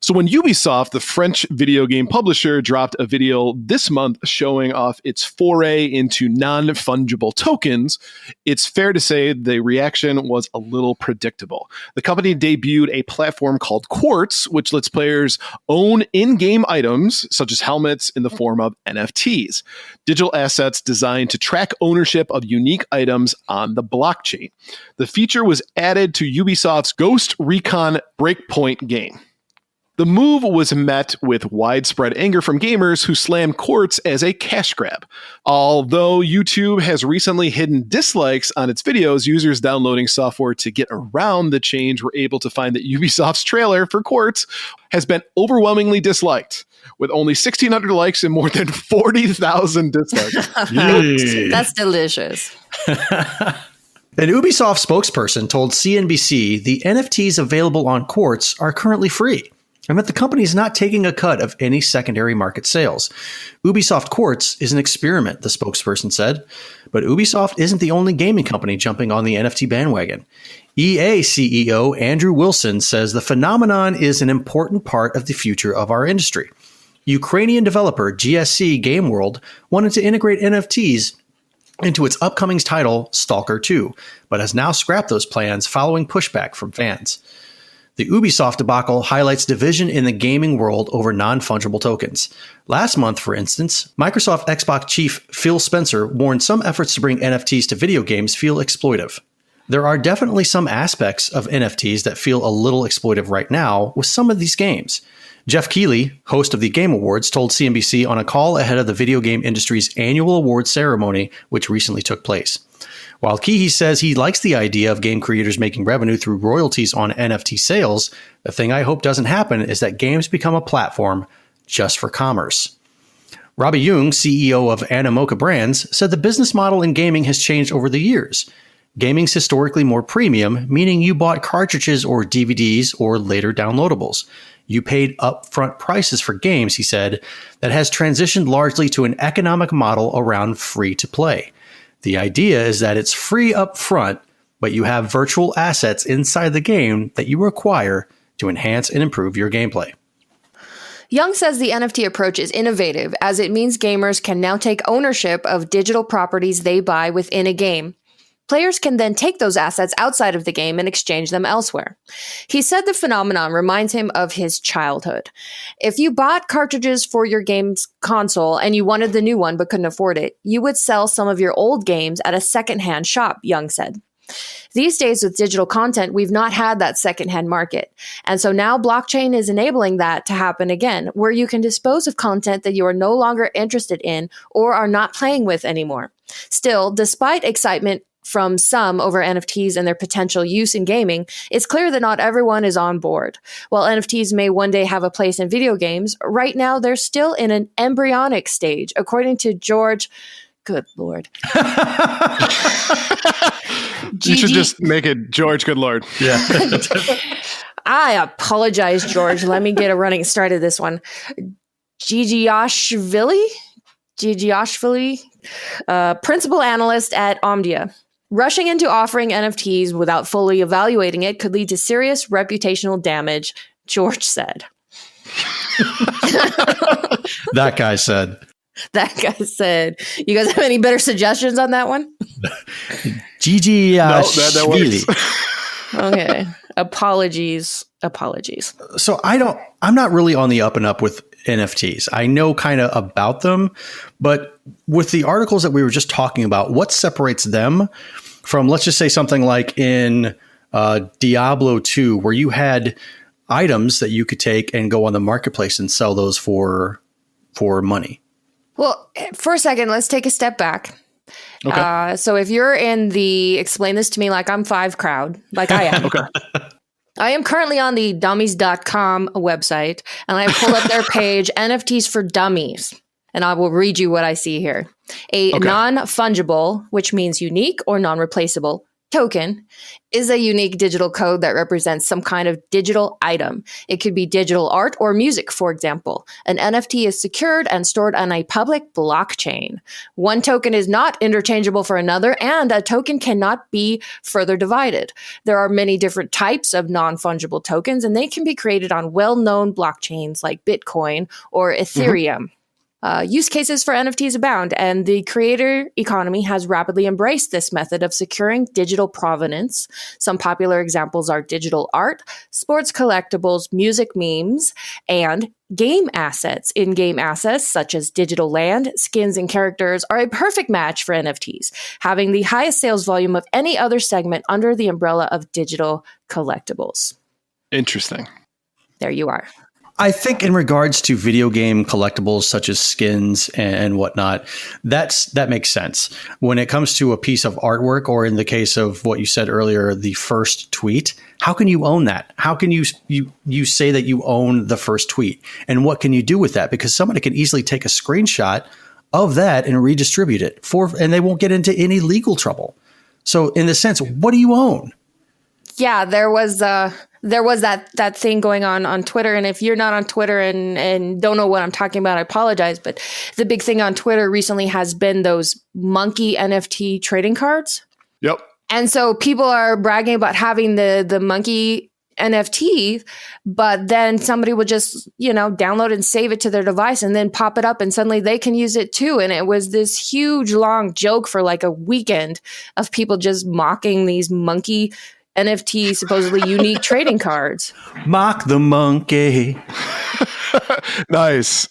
So when Ubisoft, the French video game publisher, dropped a video this month showing off its foray into non-fungible tokens, it's fair to say the reaction was a little predictable. The company debuted a platform called Quartz, which lets players own in-game items, such as helmets, in the form of NFTs, digital assets designed to track ownership of unique items on the blockchain. The feature was added to Ubisoft's Ghost Recon Breakpoint game. The move was met with widespread anger from gamers who slammed Quartz as a cash grab. Although YouTube has recently hidden dislikes on its videos, users downloading software to get around the change were able to find that Ubisoft's trailer for Quartz has been overwhelmingly disliked, with only 1,600 likes and more than 40,000 dislikes. That's delicious. An Ubisoft spokesperson told CNBC the NFTs available on Quartz are currently free, and that the company is not taking a cut of any secondary market sales. Ubisoft Quartz is an experiment, the spokesperson said, but Ubisoft isn't the only gaming company jumping on the NFT bandwagon. EA CEO Andrew Wilson says the phenomenon is an important part of the future of our industry. Ukrainian developer GSC Game World wanted to integrate NFTs into its upcoming title, Stalker 2, but has now scrapped those plans following pushback from fans. The Ubisoft debacle highlights division in the gaming world over non-fungible tokens. Last month, for instance, Microsoft Xbox chief Phil Spencer warned some efforts to bring NFTs to video games feel exploitive. There are definitely some aspects of NFTs that feel a little exploitive right now with some of these games. Jeff Keighley, host of the Game Awards, told CNBC on a call ahead of the video game industry's annual awards ceremony, which recently took place. While Keighley says he likes the idea of game creators making revenue through royalties on NFT sales, the thing I hope doesn't happen is that games become a platform just for commerce. Robbie Young, CEO of Animoca Brands, said the business model in gaming has changed over the years. Gaming's historically more premium, meaning you bought cartridges or DVDs or later downloadables. You paid upfront prices for games, he said, that has transitioned largely to an economic model around free to play. The idea is that it's free up front, but you have virtual assets inside the game that you acquire to enhance and improve your gameplay. Young says the NFT approach is innovative as it means gamers can now take ownership of digital properties they buy within a game. Players can then take those assets outside of the game and exchange them elsewhere. He said the phenomenon reminds him of his childhood. If you bought cartridges for your game's console and you wanted the new one but couldn't afford it, you would sell some of your old games at a secondhand shop, Young said. These days with digital content, we've not had that secondhand market. And so now blockchain is enabling that to happen again, where you can dispose of content that you are no longer interested in or are not playing with anymore. Still, despite excitement from some over NFTs and their potential use in gaming, it's clear that not everyone is on board. While NFTs may one day have a place in video games, right now they're still in an embryonic stage, according to George. Good Lord. You should just make it George, good Lord. Yeah. I apologize, George. Let me get a running start of this one. Gigiashvili, principal analyst at Omdia. Rushing into offering NFTs without fully evaluating it could lead to serious reputational damage, George said. That guy said. That guy said. You guys have any better suggestions on that one? Gigi that works. Okay. Apologies. So I'm not really on the up and up with NFTs. I know kind of about them, but with the articles that we were just talking about, what separates them from, let's just say something like in Diablo 2, where you had items that you could take and go on the marketplace and sell those for money? Well, for a second, let's take a step back. Okay. So if you're in the explain this to me like I'm 5 crowd, like I am. Okay. I am currently on the dummies.com website, and I pull up their page, NFTs for Dummies. And I will read you what I see here. Non-fungible, which means unique or non-replaceable, token is a unique digital code that represents some kind of digital item. It could be digital art or music, for example. An NFT is secured and stored on a public blockchain. One token is not interchangeable for another, and a token cannot be further divided. There are many different types of non-fungible tokens, and they can be created on well-known blockchains like Bitcoin or Ethereum. Use cases for NFTs abound, and the creator economy has rapidly embraced this method of securing digital provenance. Some popular examples are digital art, sports collectibles, music memes, and game assets. In-game assets such as digital land, skins, and characters are a perfect match for NFTs, having the highest sales volume of any other segment under the umbrella of digital collectibles. Interesting. There you are. I think in regards to video game collectibles such as skins and whatnot, that makes sense. When it comes to a piece of artwork, or in the case of what you said earlier, the first tweet, how can you own that? How can you say that you own the first tweet? And what can you do with that? Because somebody can easily take a screenshot of that and redistribute it and they won't get into any legal trouble. So in the sense, what do you own? Yeah, there was that thing going on Twitter. And if you're not on Twitter and don't know what I'm talking about, I apologize. But the big thing on Twitter recently has been those monkey NFT trading cards. Yep. And so people are bragging about having the monkey NFT, but then somebody will just, download and save it to their device and then pop it up and suddenly they can use it too. And it was this huge, long joke for like a weekend of people just mocking these monkey NFT, supposedly unique trading cards. Mock the monkey. Nice.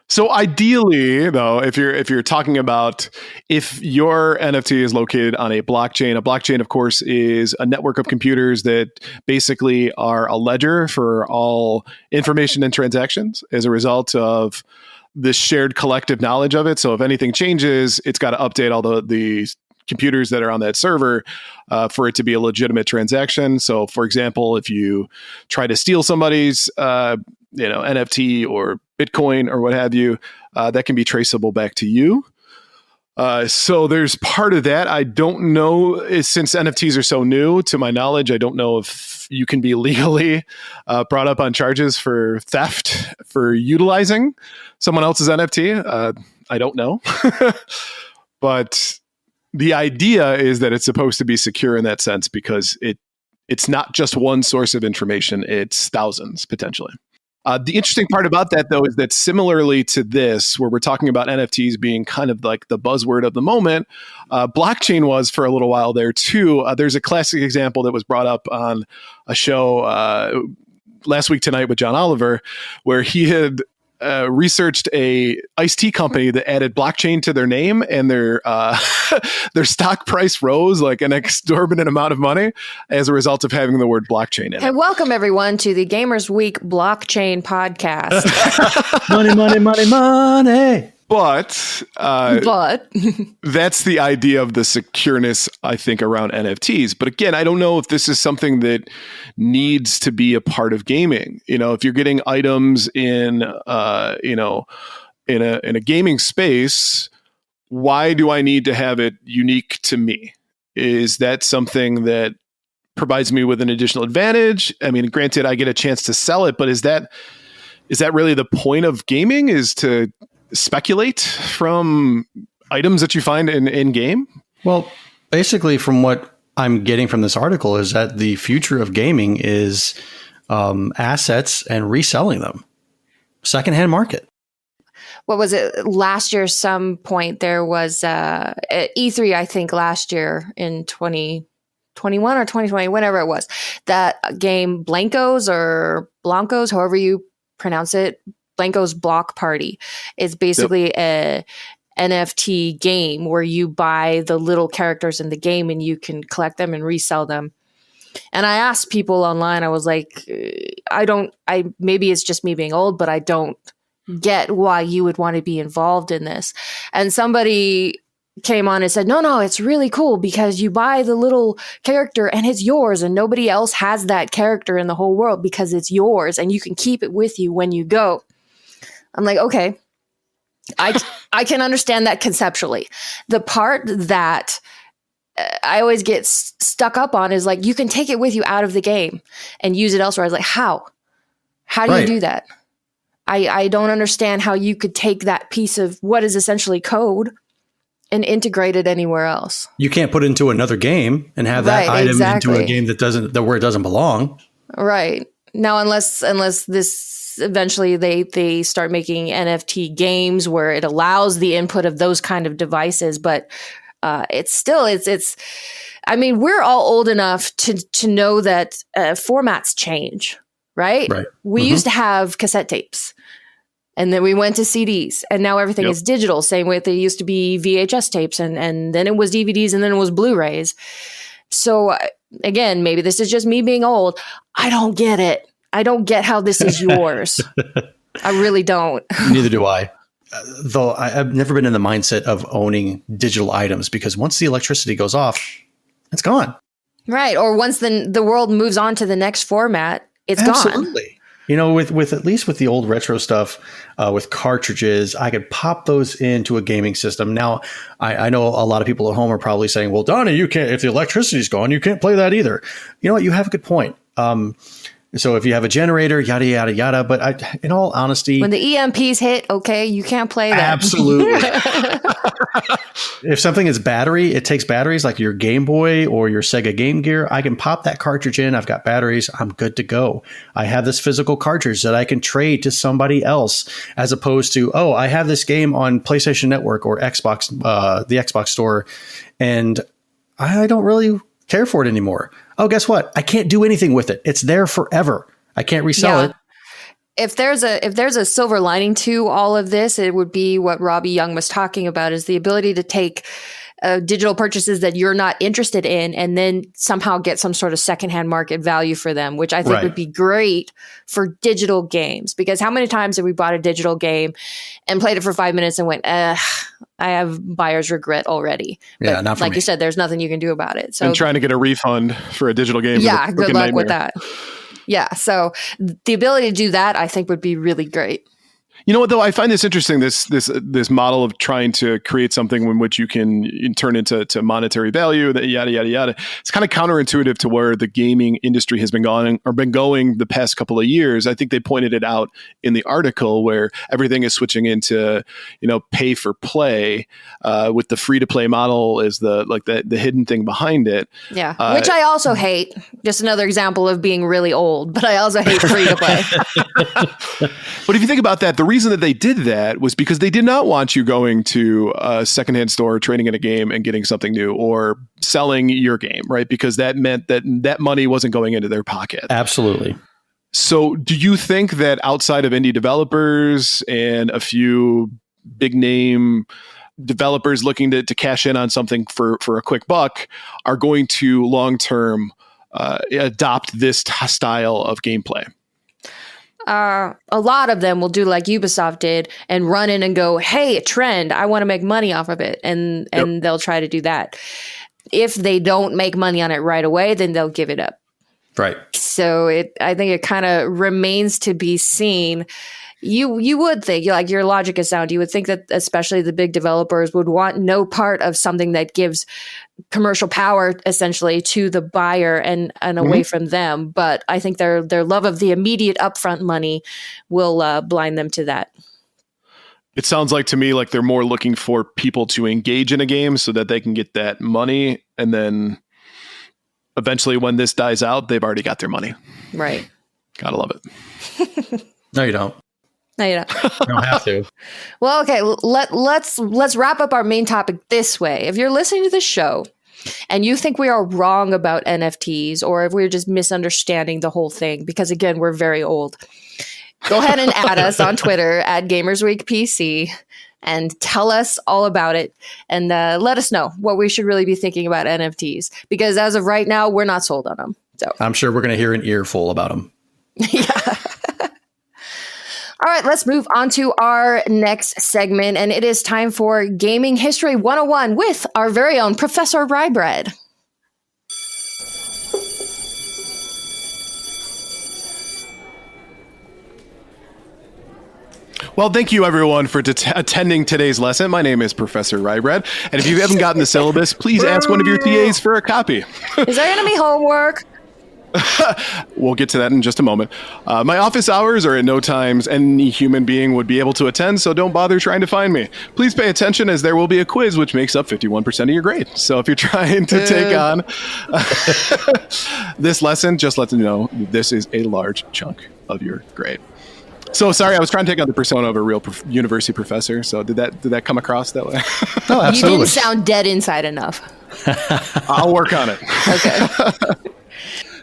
So ideally, though, if you're talking about if your NFT is located on a blockchain, of course, is a network of computers that basically are a ledger for all information and transactions as a result of this shared collective knowledge of it. So if anything changes, it's got to update all the computers that are on that server for it to be a legitimate transaction. So, for example, if you try to steal somebody's NFT or Bitcoin or what have you, that can be traceable back to you. So there's part of that. I don't know, since NFTs are so new, to my knowledge, I don't know if you can be legally brought up on charges for theft for utilizing someone else's NFT. I don't know. But the idea is that it's supposed to be secure in that sense because it's not just one source of information, it's thousands potentially. The interesting part about that, though, is that similarly to this, where we're talking about NFTs being kind of like the buzzword of the moment, blockchain was for a little while there too. There's a classic example that was brought up on a show last week tonight with John Oliver, where he had researched a iced tea company that added blockchain to their name, and their stock price rose like an exorbitant amount of money as a result of having the word blockchain in it. Hey, welcome everyone to the Gamers Week Blockchain Podcast. Money. But that's the idea of the secureness, I think, around NFTs. But again, I don't know if this is something that needs to be a part of gaming. If you're getting items in a gaming space, why do I need to have it unique to me? Is that something that provides me with an additional advantage? I mean, granted, I get a chance to sell it, but is that really the point of gaming? Is to speculate from items that you find in game? Well, basically, from what I'm getting from this article is that the future of gaming is assets and reselling them. Secondhand market. What was it? Last year, some point there was E3, I think last year in 2021 or 2020, whenever it was, that game Blancos, however you pronounce it, Blanco's Block Party is basically a NFT game where you buy the little characters in the game and you can collect them and resell them. And I asked people online, I was like, maybe it's just me being old, but I don't get why you would want to be involved in this. And somebody came on and said, no, it's really cool because you buy the little character and it's yours and nobody else has that character in the whole world because it's yours and you can keep it with you when you go. I'm like, okay, I can understand that conceptually. The part that I always get stuck up on is like, you can take it with you out of the game and use it elsewhere. I was like, how? How do you do that? I don't understand how you could take that piece of what is essentially code and integrate it anywhere else. You can't put it into another game and have that item into a game where it doesn't belong. Right. Now, unless this eventually they start making NFT games where it allows the input of those kind of devices, but it's I mean, we're all old enough to know that formats change, right? We used to have cassette tapes. And then we went to CDs, and now everything is digital. Same way they used to be VHS tapes, and then it was DVDs, and then it was Blu-rays. So again, maybe this is just me being old. I don't get it. I don't get how this is yours. I really don't. Neither do I. Though I've never been in the mindset of owning digital items because once the electricity goes off, it's gone. Right. Or once the world moves on to the next format, it's gone. Absolutely. With at least with the old retro stuff, with cartridges, I could pop those into a gaming system. Now, I know a lot of people at home are probably saying, well, Donnie, you can't, if the electricity's gone, you can't play that either. You know what? You have a good point. So if you have a generator, yada, yada, yada. But in all honesty, when the EMPs hit, okay, you can't play that. Absolutely. If something is it takes batteries like your Game Boy or your Sega Game Gear. I can pop that cartridge in. I've got batteries. I'm good to go. I have this physical cartridge that I can trade to somebody else, as opposed to, I have this game on PlayStation Network or Xbox, the Xbox store, and I don't really care for it anymore. Oh, guess what? I can't do anything with it. It's there forever. I can't resell it. If there's a silver lining to all of this, it would be what Robbie Young was talking about, is the ability to take digital purchases that you're not interested in and then somehow get some sort of secondhand market value for them, which I think would be great for digital games. Because how many times have we bought a digital game and played it for 5 minutes and went, I have buyer's regret already. Yeah, but not for like me. you said, there's nothing you can do about it. So and trying to get a refund for a digital game. Yeah, good luck nightmare. with that. Yeah, so the ability to do that, I think, would be really great. You know what, though? I find this interesting, this model of trying to create something in which you can turn into monetary value, that yada, yada, yada. It's kind of counterintuitive to where the gaming industry has been going the past couple of years. I think they pointed it out in the article where everything is switching into, pay for play, with the free to play model is the hidden thing behind it. Yeah, which I also hate. Just another example of being really old, but I also hate free to play. But if you think about that, the reason that they did that was because they did not want you going to a secondhand store, trading in a game and getting something new, or selling your game, right? Because that meant that money wasn't going into their pocket. Absolutely. So do you think that outside of indie developers and a few big name developers looking to cash in on something for a quick buck are going to long-term adopt this style of gameplay? A lot of them will do like Ubisoft did and run in and go, hey, a trend, I want to make money off of it. And they'll try to do that. If they don't make money on it right away, then they'll give it up. Right. So I think it kind of remains to be seen. You would think, like, your logic is sound. You would think that especially the big developers would want no part of something that gives commercial power essentially to the buyer and away from them. But I think their love of the immediate upfront money will blind them to that. It sounds like to me like they're more looking for people to engage in a game so that they can get that money. And then eventually when this dies out, they've already got their money. Right. Gotta love it. No, you don't. No, you don't. You don't have to. Well, okay, let's wrap up our main topic this way. If you're listening to this show and you think we are wrong about NFTs, or if we're just misunderstanding the whole thing, because again, we're very old, go ahead and add us on Twitter at GamersWeekPC and tell us all about it, and let us know what we should really be thinking about NFTs, because as of right now, we're not sold on them. So I'm sure we're going to hear an earful about them. Yeah. All right, let's move on to our next segment, and it is time for Gaming History 101 with our very own Professor Rybread. Well, thank you everyone for attending today's lesson. My name is Professor Rybread, and if you haven't gotten the syllabus, please ask one of your TAs for a copy. Is there going to be homework? We'll get to that in just a moment. My office hours are at no times any human being would be able to attend, so don't bother trying to find me. Please pay attention, as there will be a quiz which makes up 51% of your grade. So if you're trying to take on this lesson, just let them know this is a large chunk of your grade. So sorry, I was trying to take on the persona of a real university professor. So did that come across that way? Oh, absolutely. You didn't sound dead inside enough. I'll work on it. Okay.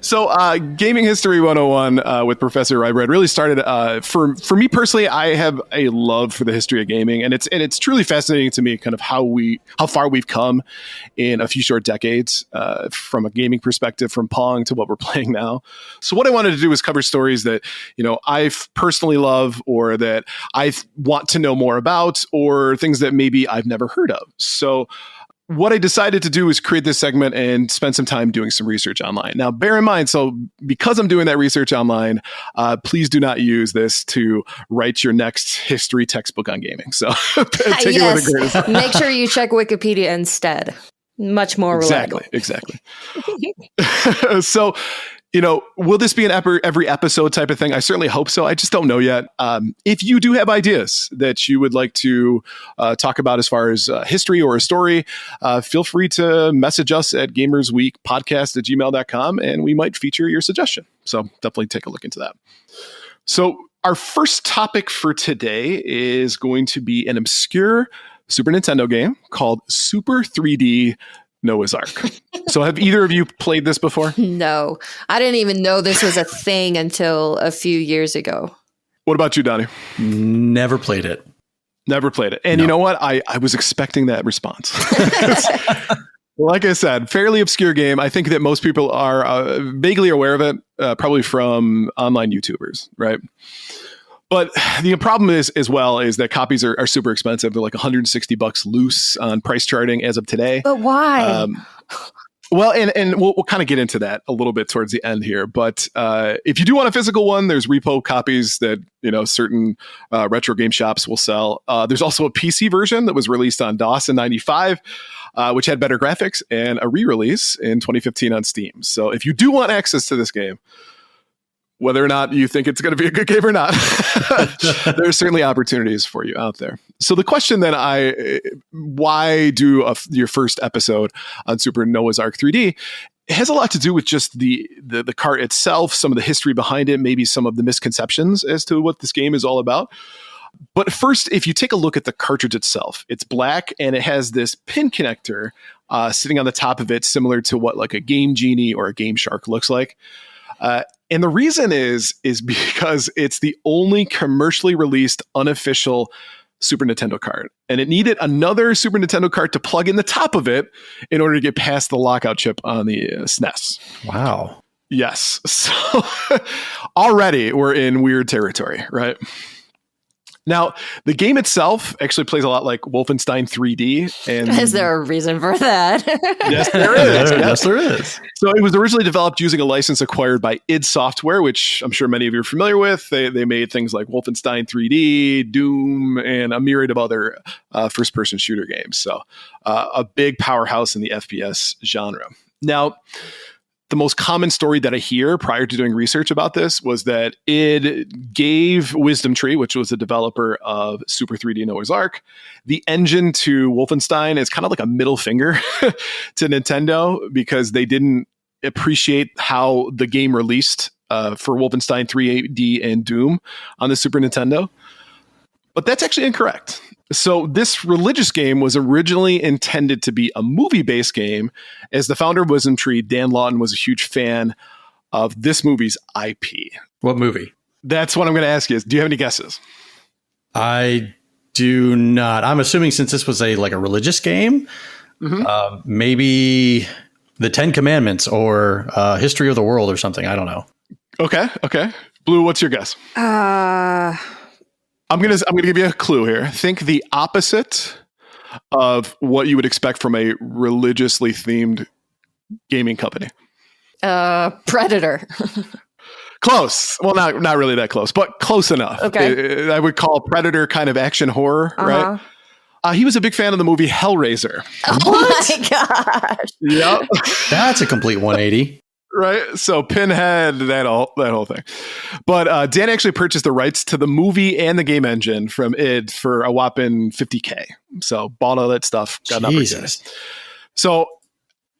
So Gaming History 101 with Professor Rybread really started, for me personally, I have a love for the history of gaming, and it's truly fascinating to me kind of how far we've come in a few short decades, from a gaming perspective, from Pong to what we're playing now. So what I wanted to do was cover stories that, I personally love, or that I want to know more about, or things that maybe I've never heard of. So what I decided to do is create this segment and spend some time doing some research online. Now, bear in mind, so because I'm doing that research online, please do not use this to write your next history textbook on gaming. So take it with a grain of salt. Make sure you check Wikipedia instead. Much more reliable. Exactly. So, will this be an every episode type of thing? I certainly hope so. I just don't know yet. If you do have ideas that you would like to talk about as far as history or a story, feel free to message us at gamersweekpodcast@gmail.com, and we might feature your suggestion. So definitely take a look into that. So our first topic for today is going to be an obscure Super Nintendo game called Super 3D Noah's Ark. So have either of you played this before? No, I didn't even know this was a thing until a few years ago. What about you, Donnie? Never played it. Never played it. And You know what? I was expecting that response. Like I said, fairly obscure game. I think that most people are vaguely aware of it, probably from online YouTubers, right? But the problem is, as well, is that copies are super expensive. They're like $160 loose on price charting as of today. But why? Well, and we'll kind of get into that a little bit towards the end here. But if you do want a physical one, there's repo copies that certain retro game shops will sell. There's also a PC version that was released on DOS in '95, which had better graphics, and a re-release in 2015 on Steam. So if you do want access to this game, whether or not you think it's going to be a good game or not, there are certainly opportunities for you out there. So the question then why do your first episode on Super Noah's Ark 3D? It has a lot to do with just the cart itself, some of the history behind it, maybe some of the misconceptions as to what this game is all about. But first, if you take a look at the cartridge itself, it's black and it has this pin connector sitting on the top of it, similar to what like a Game Genie or a Game Shark looks like. And the reason is because it's the only commercially released unofficial Super Nintendo cart. And it needed another Super Nintendo cart to plug in the top of it in order to get past the lockout chip on the SNES. Wow. Yes. So already we're in weird territory, right? Now, the game itself actually plays a lot like Wolfenstein 3D. And is there a reason for that? Yes, there is. Yes, there is. So it was originally developed using a license acquired by id Software, which I'm sure many of you are familiar with. They made things like Wolfenstein 3D, Doom, and a myriad of other first-person shooter games. So a big powerhouse in the FPS genre. Now, the most common story that I hear prior to doing research about this was that it gave Wisdom Tree, which was the developer of Super 3D Noah's Ark, the engine to Wolfenstein as kind of like a middle finger to Nintendo because they didn't appreciate how the game released for Wolfenstein 3D and Doom on the Super Nintendo. But that's actually incorrect. So this religious game was originally intended to be a movie-based game, as the founder of Wisdom Tree, Dan Lawton, was a huge fan of this movie's IP. What movie? That's what I'm going to ask you. Do you have any guesses? I do not. I'm assuming since this was a religious game, maybe the Ten Commandments or History of the World or something. I don't know. Okay. Blue, what's your guess? I'm gonna give you a clue here. Think the opposite of what you would expect from a religiously themed gaming company. Predator. Close. Well, not really that close, but close enough. Okay. I would call Predator kind of action horror, right? He was a big fan of the movie Hellraiser. Oh my gosh. Yep. That's a complete 180. Right. So Pinhead, that whole thing. But Dan actually purchased the rights to the movie and the game engine from id for a whopping $50K. So bought all that stuff. Got Jesus. So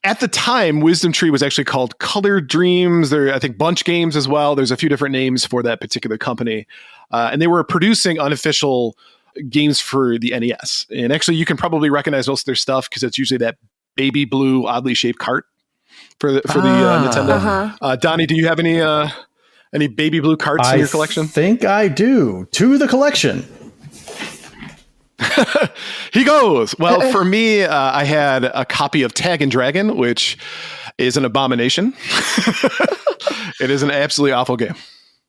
at the time, Wisdom Tree was actually called Color Dreams. There, I think, Bunch Games as well. There's a few different names for that particular company. And they were producing unofficial games for the NES. And actually, you can probably recognize most of their stuff because it's usually that baby blue, oddly shaped cart for the Nintendo. Donnie, do you have any baby blue carts in your collection? I think I do. To the collection. He goes. Well, for me, I had a copy of Tag and Dragon, which is an abomination. It is an absolutely awful game.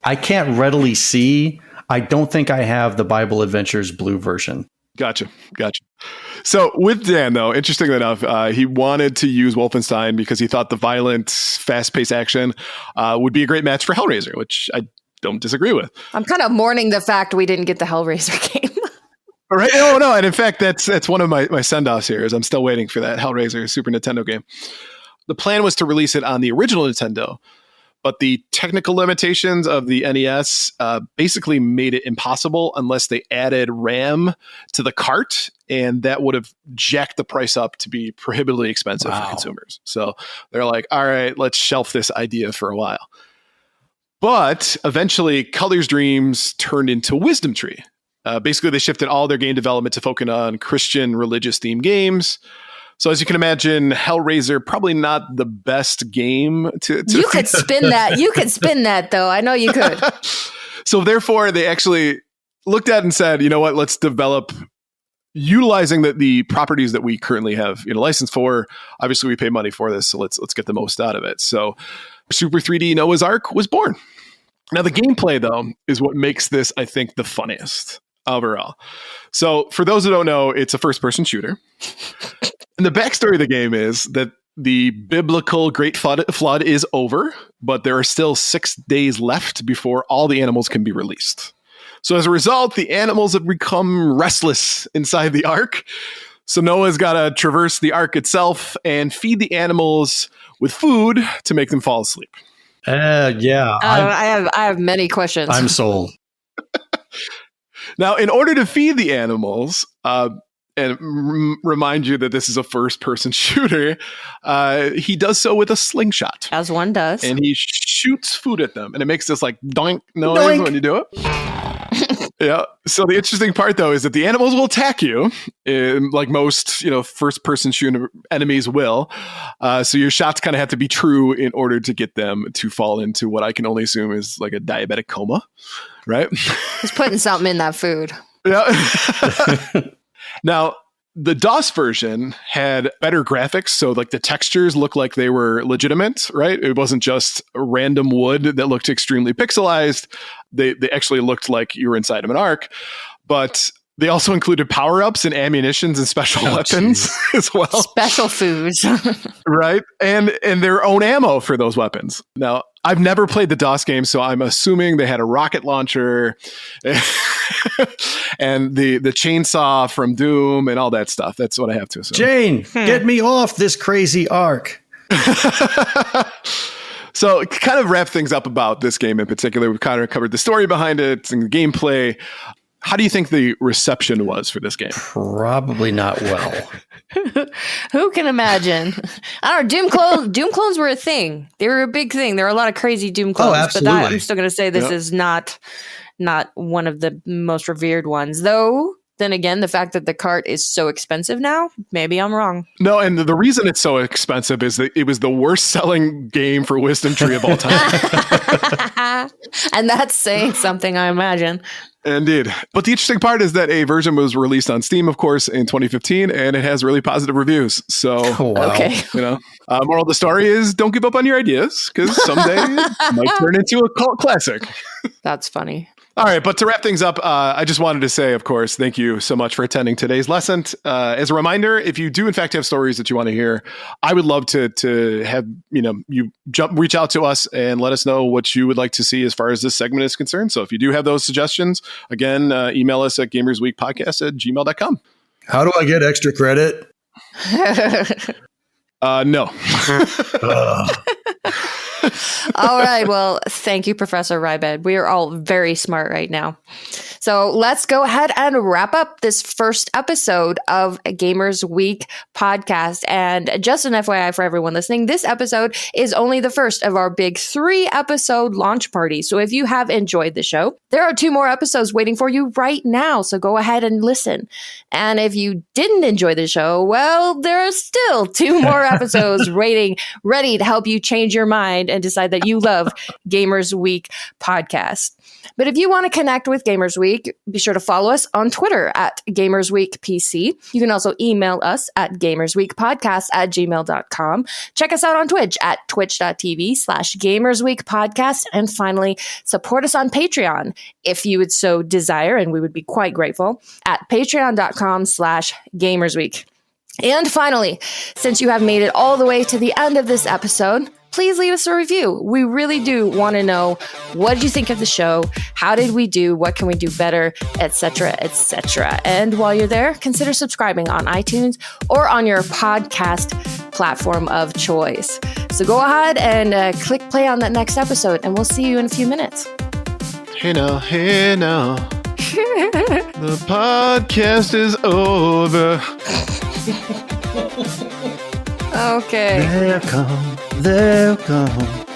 I can't readily see. I don't think I have the Bible Adventures blue version. Gotcha. So with Dan, though, interestingly enough, he wanted to use Wolfenstein because he thought the violent, fast-paced action would be a great match for Hellraiser, which I don't disagree with. I'm kind of mourning the fact we didn't get the Hellraiser game. Right? Oh, no. And in fact, that's one of my send-offs here is I'm still waiting for that Hellraiser Super Nintendo game. The plan was to release it on the original Nintendo, but the technical limitations of the NES basically made it impossible unless they added RAM to the cart, and that would have jacked the price up to be prohibitively expensive for consumers. So they're like, all right, let's shelf this idea for a while. But eventually, Color's Dreams turned into Wisdom Tree. Basically, they shifted all their game development to focus on Christian religious-themed games. So as you can imagine, Hellraiser, probably not the best game to You could spin that. You could spin that, though. I know you could. So therefore, they actually looked at and said, you know what, let's develop utilizing the properties that we currently have license for. Obviously, we pay money for this, so let's get the most out of it. So Super 3D Noah's Ark was born. Now, the gameplay, though, is what makes this, I think, the funniest overall. So for those who don't know, it's a first-person shooter. And the backstory of the game is that the biblical Great Flood is over, but there are still 6 days left before all the animals can be released. So as a result, the animals have become restless inside the ark. So Noah's got to traverse the ark itself and feed the animals with food to make them fall asleep. Yeah. I have many questions. I'm sold. Now, in order to feed the animals, and remind you that this is a first-person shooter, he does so with a slingshot. As one does. And he shoots food at them. And it makes this like doink noise Doink. when you do it. Yeah. So the interesting part, though, is that the animals will attack you, like most first-person shooter enemies will. So your shots kind of have to be true in order to get them to fall into what I can only assume is like a diabetic coma, right? He's putting something in that food. Yeah. Now, the DOS version had better graphics, so like the textures looked like they were legitimate, right? It wasn't just random wood that looked extremely pixelized. They actually looked like you were inside of an ark, but they also included power-ups and ammunitions and special weapons as well. Special foods. Right? And their own ammo for those weapons. Now, I've never played the DOS game, so I'm assuming they had a rocket launcher and the chainsaw from Doom and all that stuff. That's what I have to assume. Jane, get me off this crazy ark. So kind of wrap things up about this game in particular. We've kind of covered the story behind it and the gameplay. How do you think the reception was for this game? Probably not well. Who can imagine? I don't know. Doom clones were a thing. They were a big thing. There were a lot of crazy Doom clones. Absolutely. But I'm still going to say this is not one of the most revered ones. Though, then again, the fact that the cart is so expensive now, maybe I'm wrong. No, and the reason it's so expensive is that it was the worst selling game for Wisdom Tree of all time. And that's saying something, I imagine. Indeed. But the interesting part is that a version was released on Steam, of course, in 2015, and it has really positive reviews. So, Okay. Moral of the story is don't give up on your ideas, because someday it might turn into a cult classic. That's funny. All right, but to wrap things up, I just wanted to say, of course, thank you so much for attending today's lesson. As a reminder, if you do in fact have stories that you want to hear, I would love to have you reach out to us and let us know what you would like to see as far as this segment is concerned. So if you do have those suggestions, again, email us at gamersweekpodcast@gmail.com. How do I get extra credit? No. All right. Well, thank you, Professor Rybed. We are all very smart right now. So let's go ahead and wrap up this first episode of Gamers Week podcast. And just an FYI for everyone listening, this episode is only the first of our big 3-episode launch party. So if you have enjoyed the show, there are 2 more episodes waiting for you right now. So go ahead and listen. And if you didn't enjoy the show, well, there are still 2 more episodes ready to help you change your mind and decide that you love Gamers Week podcast. But if you want to connect with Gamers Week, be sure to follow us on Twitter at Gamers Week PC. You can also email us at gamersweekpodcast@gmail.com. Check us out on Twitch at twitch.tv/gamersweekpodcast. And finally, support us on Patreon if you would so desire, and we would be quite grateful, at patreon.com/gamersweek. And finally, since you have made it all the way to the end of this episode, please leave us a review. We really do want to know, what did you think of the show? How did we do? What can we do better? Etc., etc. And while you're there, consider subscribing on iTunes or on your podcast platform of choice. So go ahead and click play on that next episode, and we'll see you in a few minutes. Hey now. The podcast is over. Okay. They'll come.